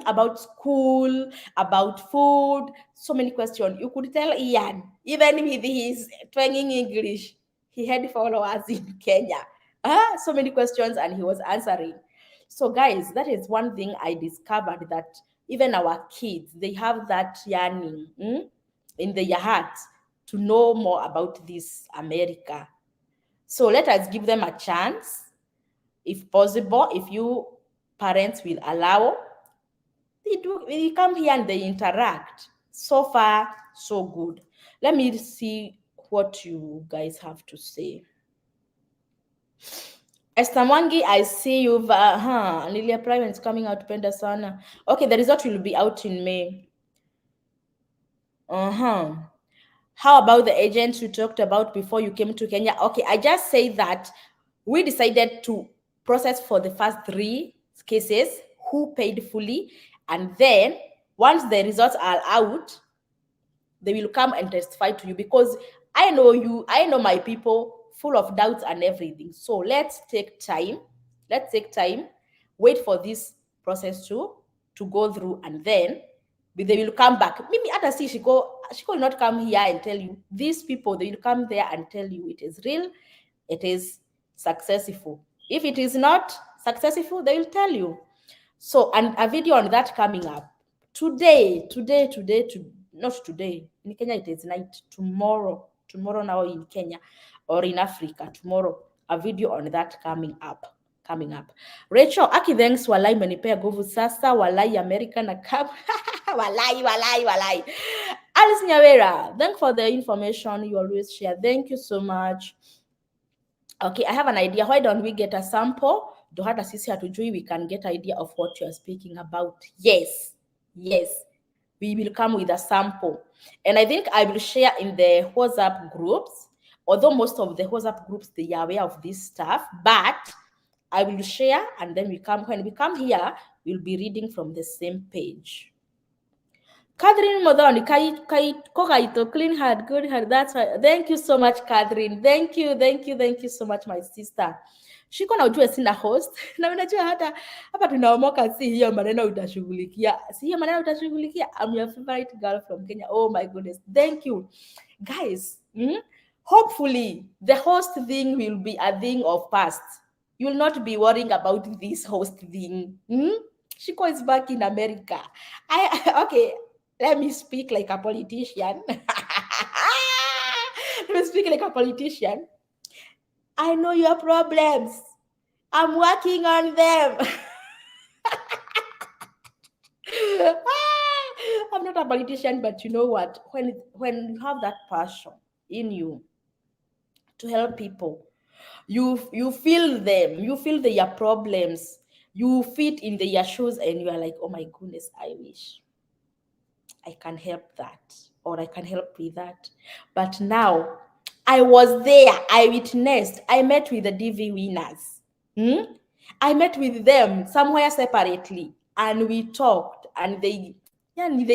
About school, about food, so many questions. You could tell Ian, even with his twanging English, he had followers in Kenya. So many questions and he was answering. So guys, that is one thing I discovered, that even our kids, they have that yearning in their heart to know more about this America. So let us give them a chance, if possible, if you parents will allow. They come here and they interact. So far, so good. Let me see what you guys have to say. Esther Mwangi, I see you. Lilia Prime is coming out Penda Sana. Okay, the result will be out in May. How about the agents you talked about before you came to Kenya? Okay, I just say that we decided to process for the first 3 cases who paid fully. And then once the results are out, they will come and testify to you, because I know you, I know my people, full of doubts and everything. So let's take time. Wait for this process to go through, and then they will come back. Maybe at see she will not come here and tell you. These people, they will come there and tell you it is real, it is successful. If it is not successful, they will tell you. So, and a video on that coming up today, not today. In Kenya, it is night. Tomorrow now in Kenya or in Africa, tomorrow, a video on that coming up. Rachel, Aki, thanks, walai, menipea nguvu sasa, walai, America na kam. walai. Alice Nyawera, thank for the information you always share. Thank you so much. Okay, I have an idea. Why don't we get a sample? Do hata sisi hatujui, we can get idea of what you are speaking about. Yes. We will come with a sample. And I think I will share in the WhatsApp groups, although most of the WhatsApp groups, they are aware of this stuff, but I will share, and then when we come here, we'll be reading from the same page. Catherine Modoni, Kokaito, clean heart, good heart. That's why. Thank you so much, Catherine. Thank you so much, my sister. Shiko na ujue sina host. Na unajua hapa tunaomoka, si hiyo maneno utashughulikia. I'm your favorite girl from Kenya. Oh my goodness. Thank you. Guys, hopefully the host thing will be a thing of past. You will not be worrying about this host thing. Shiko is back in America. Okay, let me speak like a politician. Let me speak like a politician. I know your problems. I'm working on them. I'm not a politician, but you know what? When you have that passion in you to help people, you feel them, you feel their problems, you fit in their shoes, and you are like, oh my goodness, I wish I can help that, or I can help with that. But now I was there, I witnessed, I met with the DV winners. I met with them somewhere separately, and we talked, and they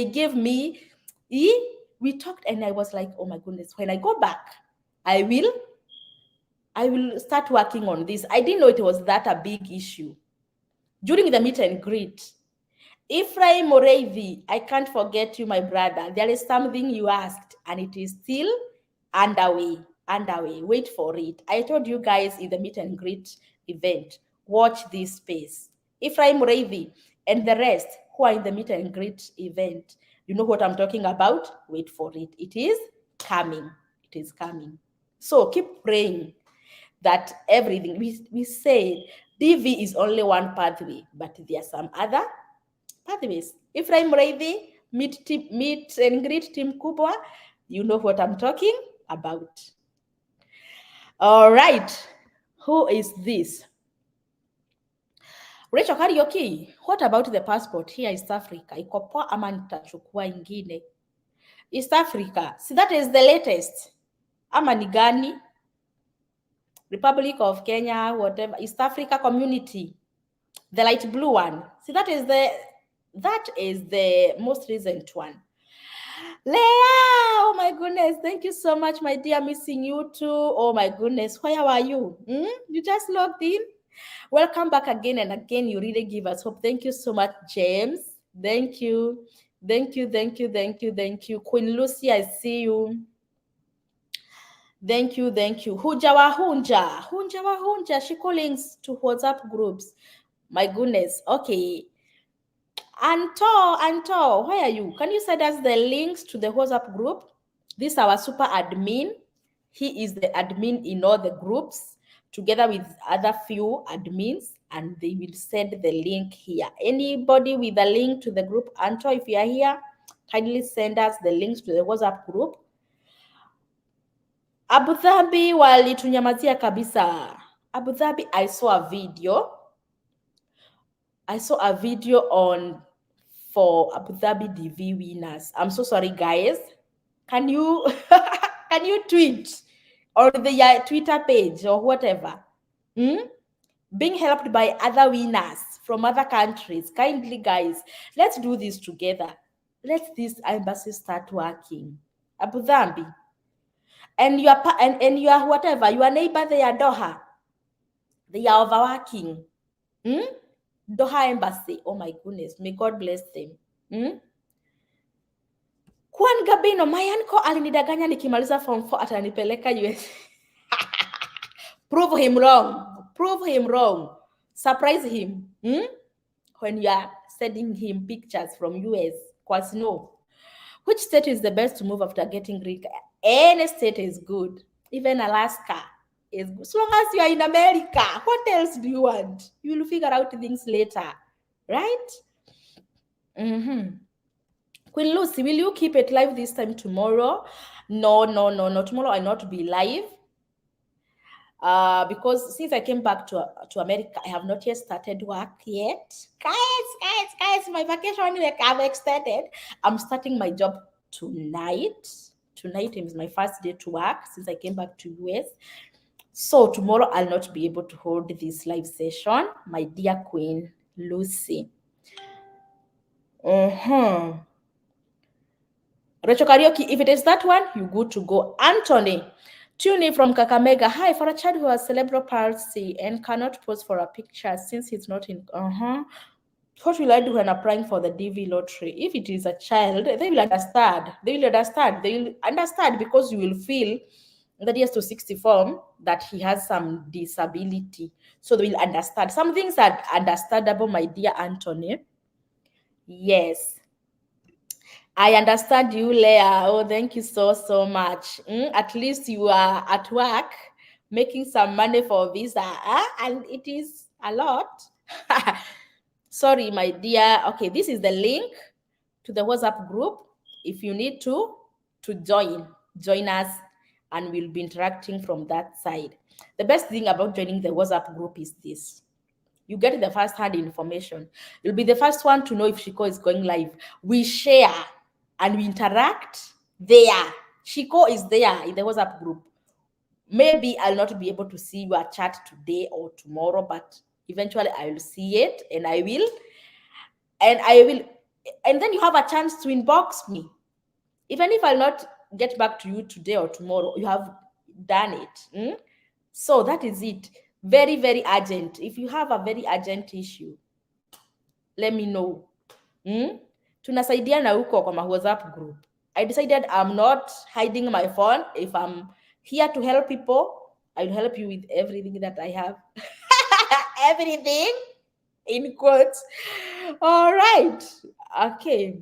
gave me, we talked, and I was like, oh my goodness, when I go back, I will start working on this. I didn't know it was that a big issue. During the meet and greet, Ephraim Moreithi, I can't forget you, my brother. There is something you asked, and it is still underway. Wait for it. I told you guys in the meet and greet event, watch this space. Ephraim Moreithi and the rest who are in the meet and greet event, you know what I'm talking about? Wait for it. It is coming. It is coming. So keep praying that everything we say DV is only one pathway, but there are some other pathways. Ephraim Moreithi, meet and greet Team Kubwa, you know what I'm talking about. All right, who is this? Rachel Karaoke, what about the passport here East Africa? Iko poa ama nitachukua ingine? East Africa, see that is the latest. Ama ni gani? Republic of Kenya, whatever, East Africa Community, the light blue one. See, that is the most recent one. Leah, oh my goodness, thank you so much, my dear. Missing you too. Oh my goodness, where are you? You just logged in. Welcome back again and again. You really give us hope. Thank you so much, James. Thank you. Queen Lucy, I see you. Thank you. Hunja wa hunja. Shiko links to WhatsApp groups. My goodness. Okay. Anto, where are you? Can you send us the links to the WhatsApp group? This is our super admin. He is the admin in all the groups, together with other few admins, and they will send the link here. Anybody with a link to the group, Anto, if you are here, kindly send us the links to the WhatsApp group. Abu Dhabi walitunyamazia kabisa. Abu Dhabi, I saw a video for Abu Dhabi DV winners. I'm so sorry, guys. Can you tweet or the Twitter page or whatever? Being helped by other winners from other countries. Kindly, guys, let's do this together. Let this embassy start working. Abu Dhabi. And your whatever, your neighbor, they are Doha. They are overworking. Doha embassy. Oh my goodness. May God bless them. Juan Gabino, Mayanko alinidanganya nikimaliza form 4 atanipeleka US. Prove him wrong. Surprise him. When you are sending him pictures from US. Because no. Which state is the best to move after getting green card? Any state is good. Even Alaska is good. So long as you are in America, what else do you want? You will figure out things later, right? Queen Lucy, will you keep it live this time tomorrow? No. Tomorrow I'll not be live. Because since I came back to America, I have not yet started work yet. Guys, my vacation I've extended. I'm starting my job tonight. Tonight is my first day to work since I came back to US. So tomorrow I'll not be able to hold this live session, my dear Queen Lucy. Rachel Karaoke, if it is that one, you're good to go. Anthony, tune in from Kakamega. Hi, for a child who has cerebral palsy and cannot pose for a picture since he's not in. What will I do when applying for the DV lottery? If it is a child, they will understand. They will understand because you will feel that he has to 60 form that he has some disability. So they will understand. Some things are understandable, my dear Anthony. Yes. I understand you, Leah. Oh, thank you so much. At least you are at work making some money for visa, and it is a lot. Sorry, my dear. Okay, this is the link to the WhatsApp group. If you need to join us, and we'll be interacting from that side. The best thing about joining the WhatsApp group is this: you get the first-hand information. You'll be the first one to know if Shiko is going live. We share and we interact there. Shiko is there in the WhatsApp group. Maybe I'll not be able to see your chat today or tomorrow, but eventually I will see it, and I will, and then you have a chance to inbox me. Even if I'll not get back to you today or tomorrow, you have done it. So that is it. Very, very urgent. If you have a very urgent issue, let me know. Tunasaidiana huko kwa WhatsApp group. I decided I'm not hiding my phone. If I'm here to help people, I'll help you with everything that I have. Everything in quotes. All right. Okay.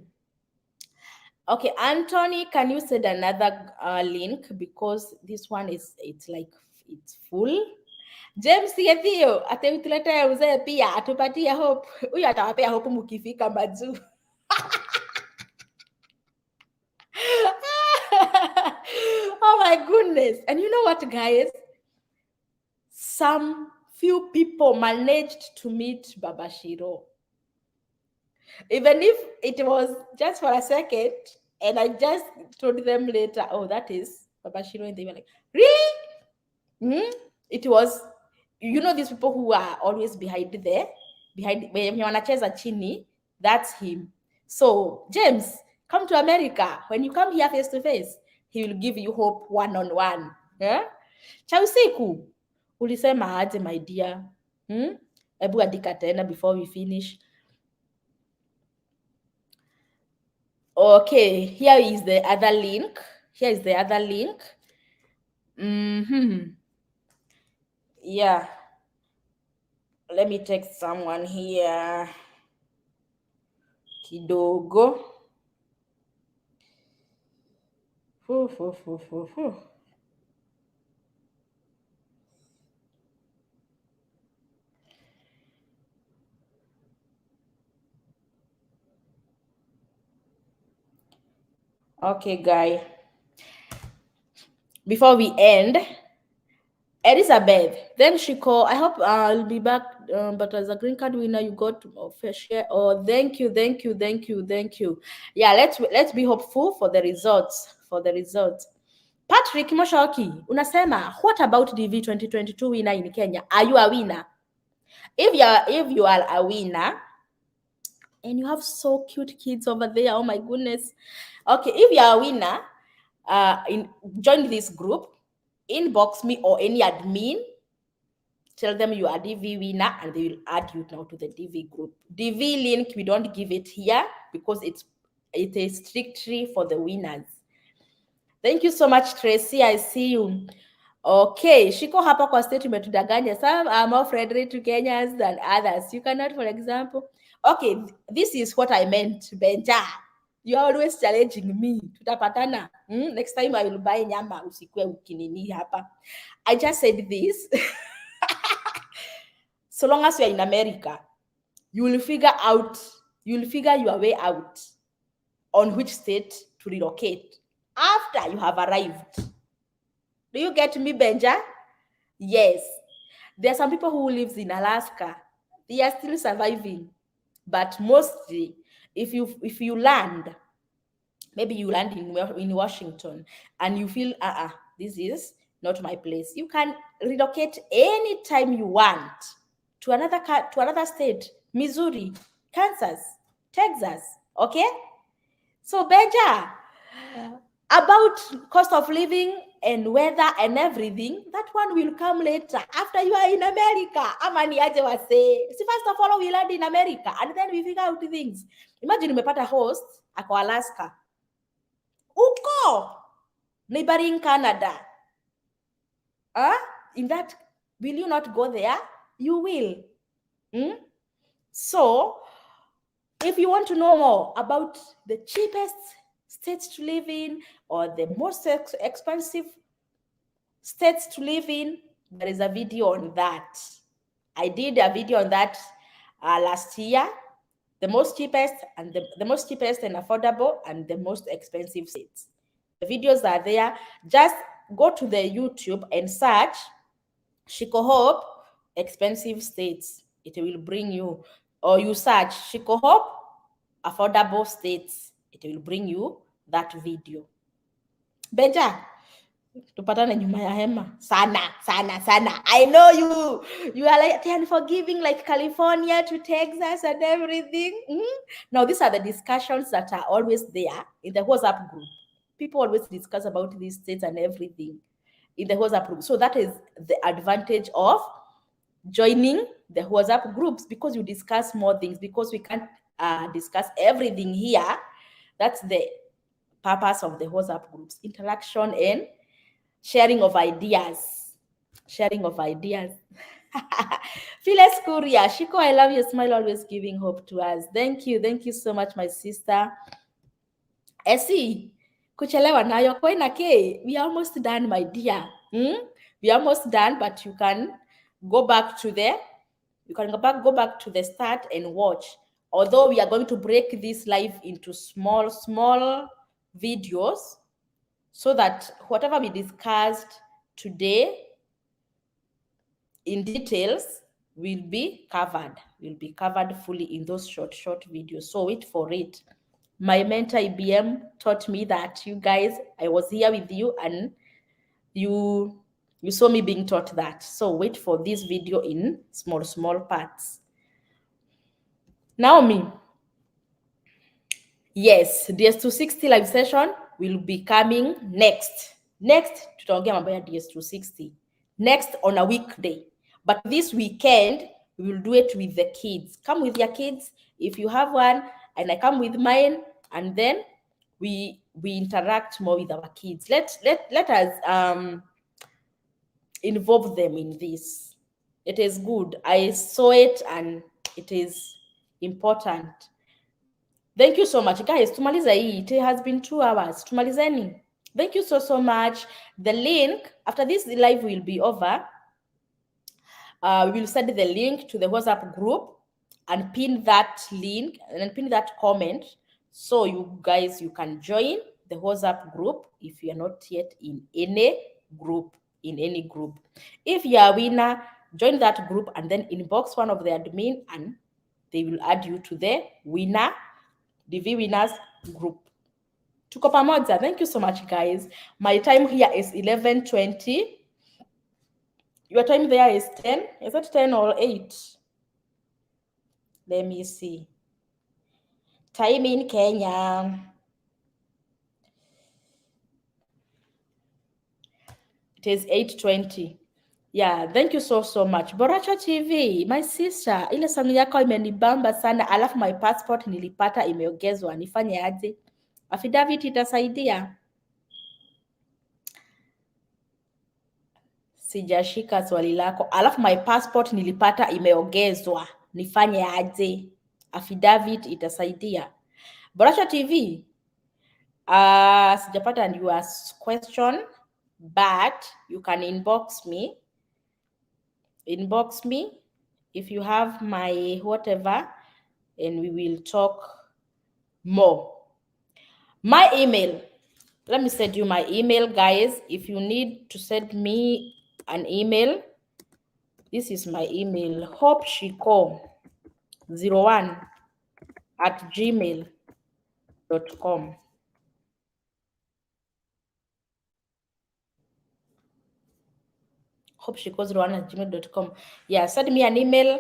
Okay, Anthony, can you send another link, because this one it's full. James Yethio, ateutuletea uzee pia atupatie hope. Huyu atawapea hope mukifika majuu. Oh my goodness. And you know what, guys? Some few people managed to meet Baba Shiro. Even if it was just for a second, and I just told them later, oh, that is Baba Shiro, and they were like, really? It was, these people who are always behind when wanacheza chini, that's him. So, James, come to America. When you come here face to face, he will give you hope one-on-one. Yeah? Cha usiku, ulisema aje, my dear? Ebu andika tena before we finish. Okay, here is the other link. Yeah. Let me text someone here. Kidogo. Okay, guy. Before we end, Elizabeth, then she called. I hope I'll be back, but as a green card winner, you got a fair share. Oh, thank you. Yeah, let's be hopeful for the results. Patrick Moshoki, unasema, what about DV 2022 winner in Kenya? Are you a winner? If you are a winner, and you have so cute kids over there, oh my goodness. Okay, if you are a winner, join this group, inbox me or any admin, tell them you are DV winner, and they will add you now to the DV group. DV link, we don't give it here because it is strictly for the winners. Thank you so much, Tracy. I see you. Okay, Shiko hapa kwa state umetudanganya. Some are more friendly to Kenyans than others. You cannot, for example. Okay, this is what I meant, Benja. You're always challenging me. Tutapatana. Next time I will buy nyama usikwe ukinini hapa. I just said this. So long as you're in America, you will figure your way out on which state to relocate after you have arrived. Do you get me, Benja? Yes. There are some people who live in Alaska. They are still surviving. But mostly, if you land, maybe you land in Washington, and you feel, this is not my place, you can relocate anytime you want to another state, Missouri, Kansas, Texas. Okay? So, Benja, about cost of living and weather and everything, that one will come later after you are in America. Amani aje wase. See, first of all, we land in America and then we figure out things. Imagine umepata host ako Alaska, uko neighboring Canada. In that, will you not go there? You will. So If you want to know more about the cheapest states to live in or the most expensive states to live in, there is a video on that. I did a video on that last year. The most cheapest and the most cheapest and affordable and the most expensive states. The videos are there. Just go to the YouTube and search Shiko Hope expensive states. It will bring you, or you search Shiko Hope affordable states. It will bring you that video. Benja, tupatane nyuma ya hema. Sana. I know you are like unforgiving, like California to Texas and everything. Now, these are the discussions that are always there in the WhatsApp group. People always discuss about these states and everything in the WhatsApp group. So that is the advantage of joining the WhatsApp groups, because you discuss more things, because we can't discuss everything here. That's the purpose of the WhatsApp groups, interaction and sharing of ideas. Phyllis Kuria, Shiko, I love your smile, always giving hope to us. Thank you so much, my sister. Essie, kuchelewa nayo kwena ke. We are almost done, my dear. We are almost done, but you can go back to the start and watch. Although we are going to break this live into small videos, so that whatever we discussed today in details will be covered fully in those short videos. So wait for it. My mentor IBM taught me that, you guys, I was here with you and you saw me being taught that. So wait for this video in small parts. Naomi, yes, DS260 live session will be coming next tutaongea mambo ya DS260 next on a weekday, but this weekend we will do it with the kids. Come with your kids if you have one, and I come with mine, and then we interact more with our kids. Let us involve them in this. It is good. I saw it and it is important. Thank you so much, guys. Tumaliza hii. It has been 2 hours. Tumalizeni. Thank you so much. The link, after this live will be over, we will send the link to the WhatsApp group and pin that link and then pin that comment, so you guys, you can join the WhatsApp group if you are not yet in any group. If you are a winner, join that group and then inbox one of the admin and they will add you to the winner, DV winners group. Tuko pamoja. Thank you so much, guys. My time here is 11:20. Your time there is 10. Is it 10 or 8? Let me see. Time in Kenya. It is 8:20. Yeah, thank you so much. Boracho TV, my sister, ile song yako imenibamba sana, alafu my passport nilipata imeongezwa. Nifanye aje? Affidavit itasaidia? Sijashika swali lako. Alafu my passport nilipata imeongezwa. Nifanye aje? Affidavit itasaidia? Boracho TV, sijapata your question, but you can inbox me if you have my whatever, and we will talk more. My email, let me send you my email, guys. If you need to send me an email, this is my email, hopeshiko01@gmail.com. hopeshiko01@gmail.com. Yeah, send me an email.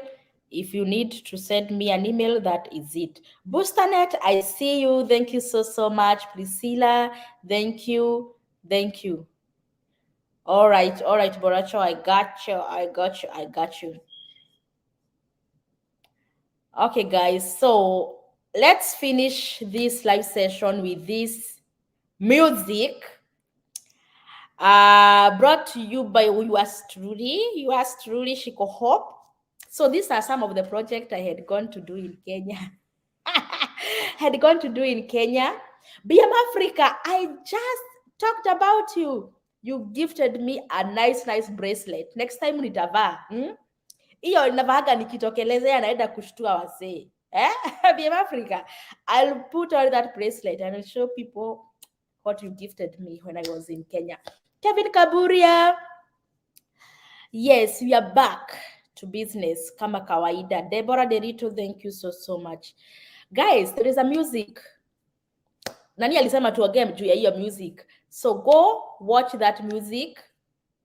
If you need to send me an email, that is it. Boosternet, I see you. Thank you so much. Priscilla, thank you. All right, Boracho, I got you. Okay, guys, so let's finish this live session with this music brought to you by yours truly, Shiko Hope. So these are some of the projects I had gone to do in Kenya. had gone to do in Kenya. BM Africa, I just talked about you. You gifted me a nice bracelet. Next time nitavaa. Hiyo navaaga nikitokelezea naenda kushtua wasee. BM Africa, I'll put on that bracelet and I'll show people what you gifted me when I was in Kenya. Kevin Kaburia. Yes, we are back to business kama kawaida. Deborah Derito, thank you so much. Guys, there is a music. Nani alisema tuongee juu ya hiyo music. So go watch that music.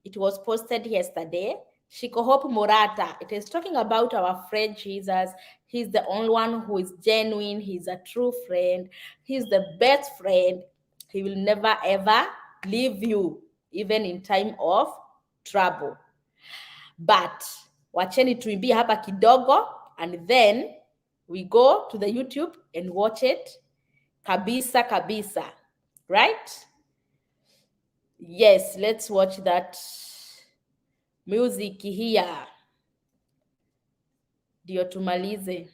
It was posted yesterday. Shiko Hope Morata. It is talking about our friend Jesus. He's the only one who is genuine. He's a true friend. He's the best friend. He will never ever leave you, even in time of trouble. But wacheni tuimbie hapa kidogo, and then we go to the YouTube and watch it kabisa, right? Yes, let's watch that music here ndio tumalize.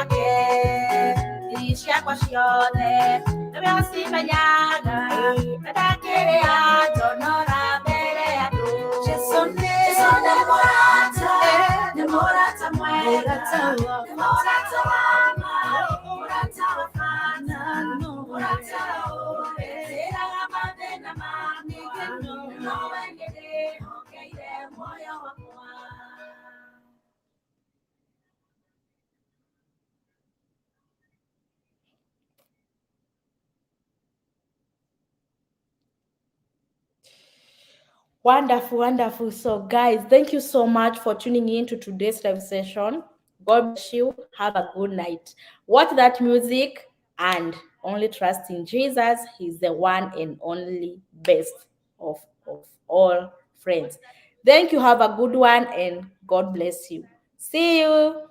wake Isha kwa shione Nabia simenyaga Nadakere ya tonora bere ya tu Chisone morata mwega Morata wama Morata wafana Morata ore Sera gamande na mani No wengede Okeire moyo wakwa Wonderful, wonderful. So, guys, thank you so much for tuning in to today's live session. God bless you. Have a good night. Watch that music and only trust in Jesus. He's the one and only best of all friends. Thank you. Have a good one and God bless you. See you.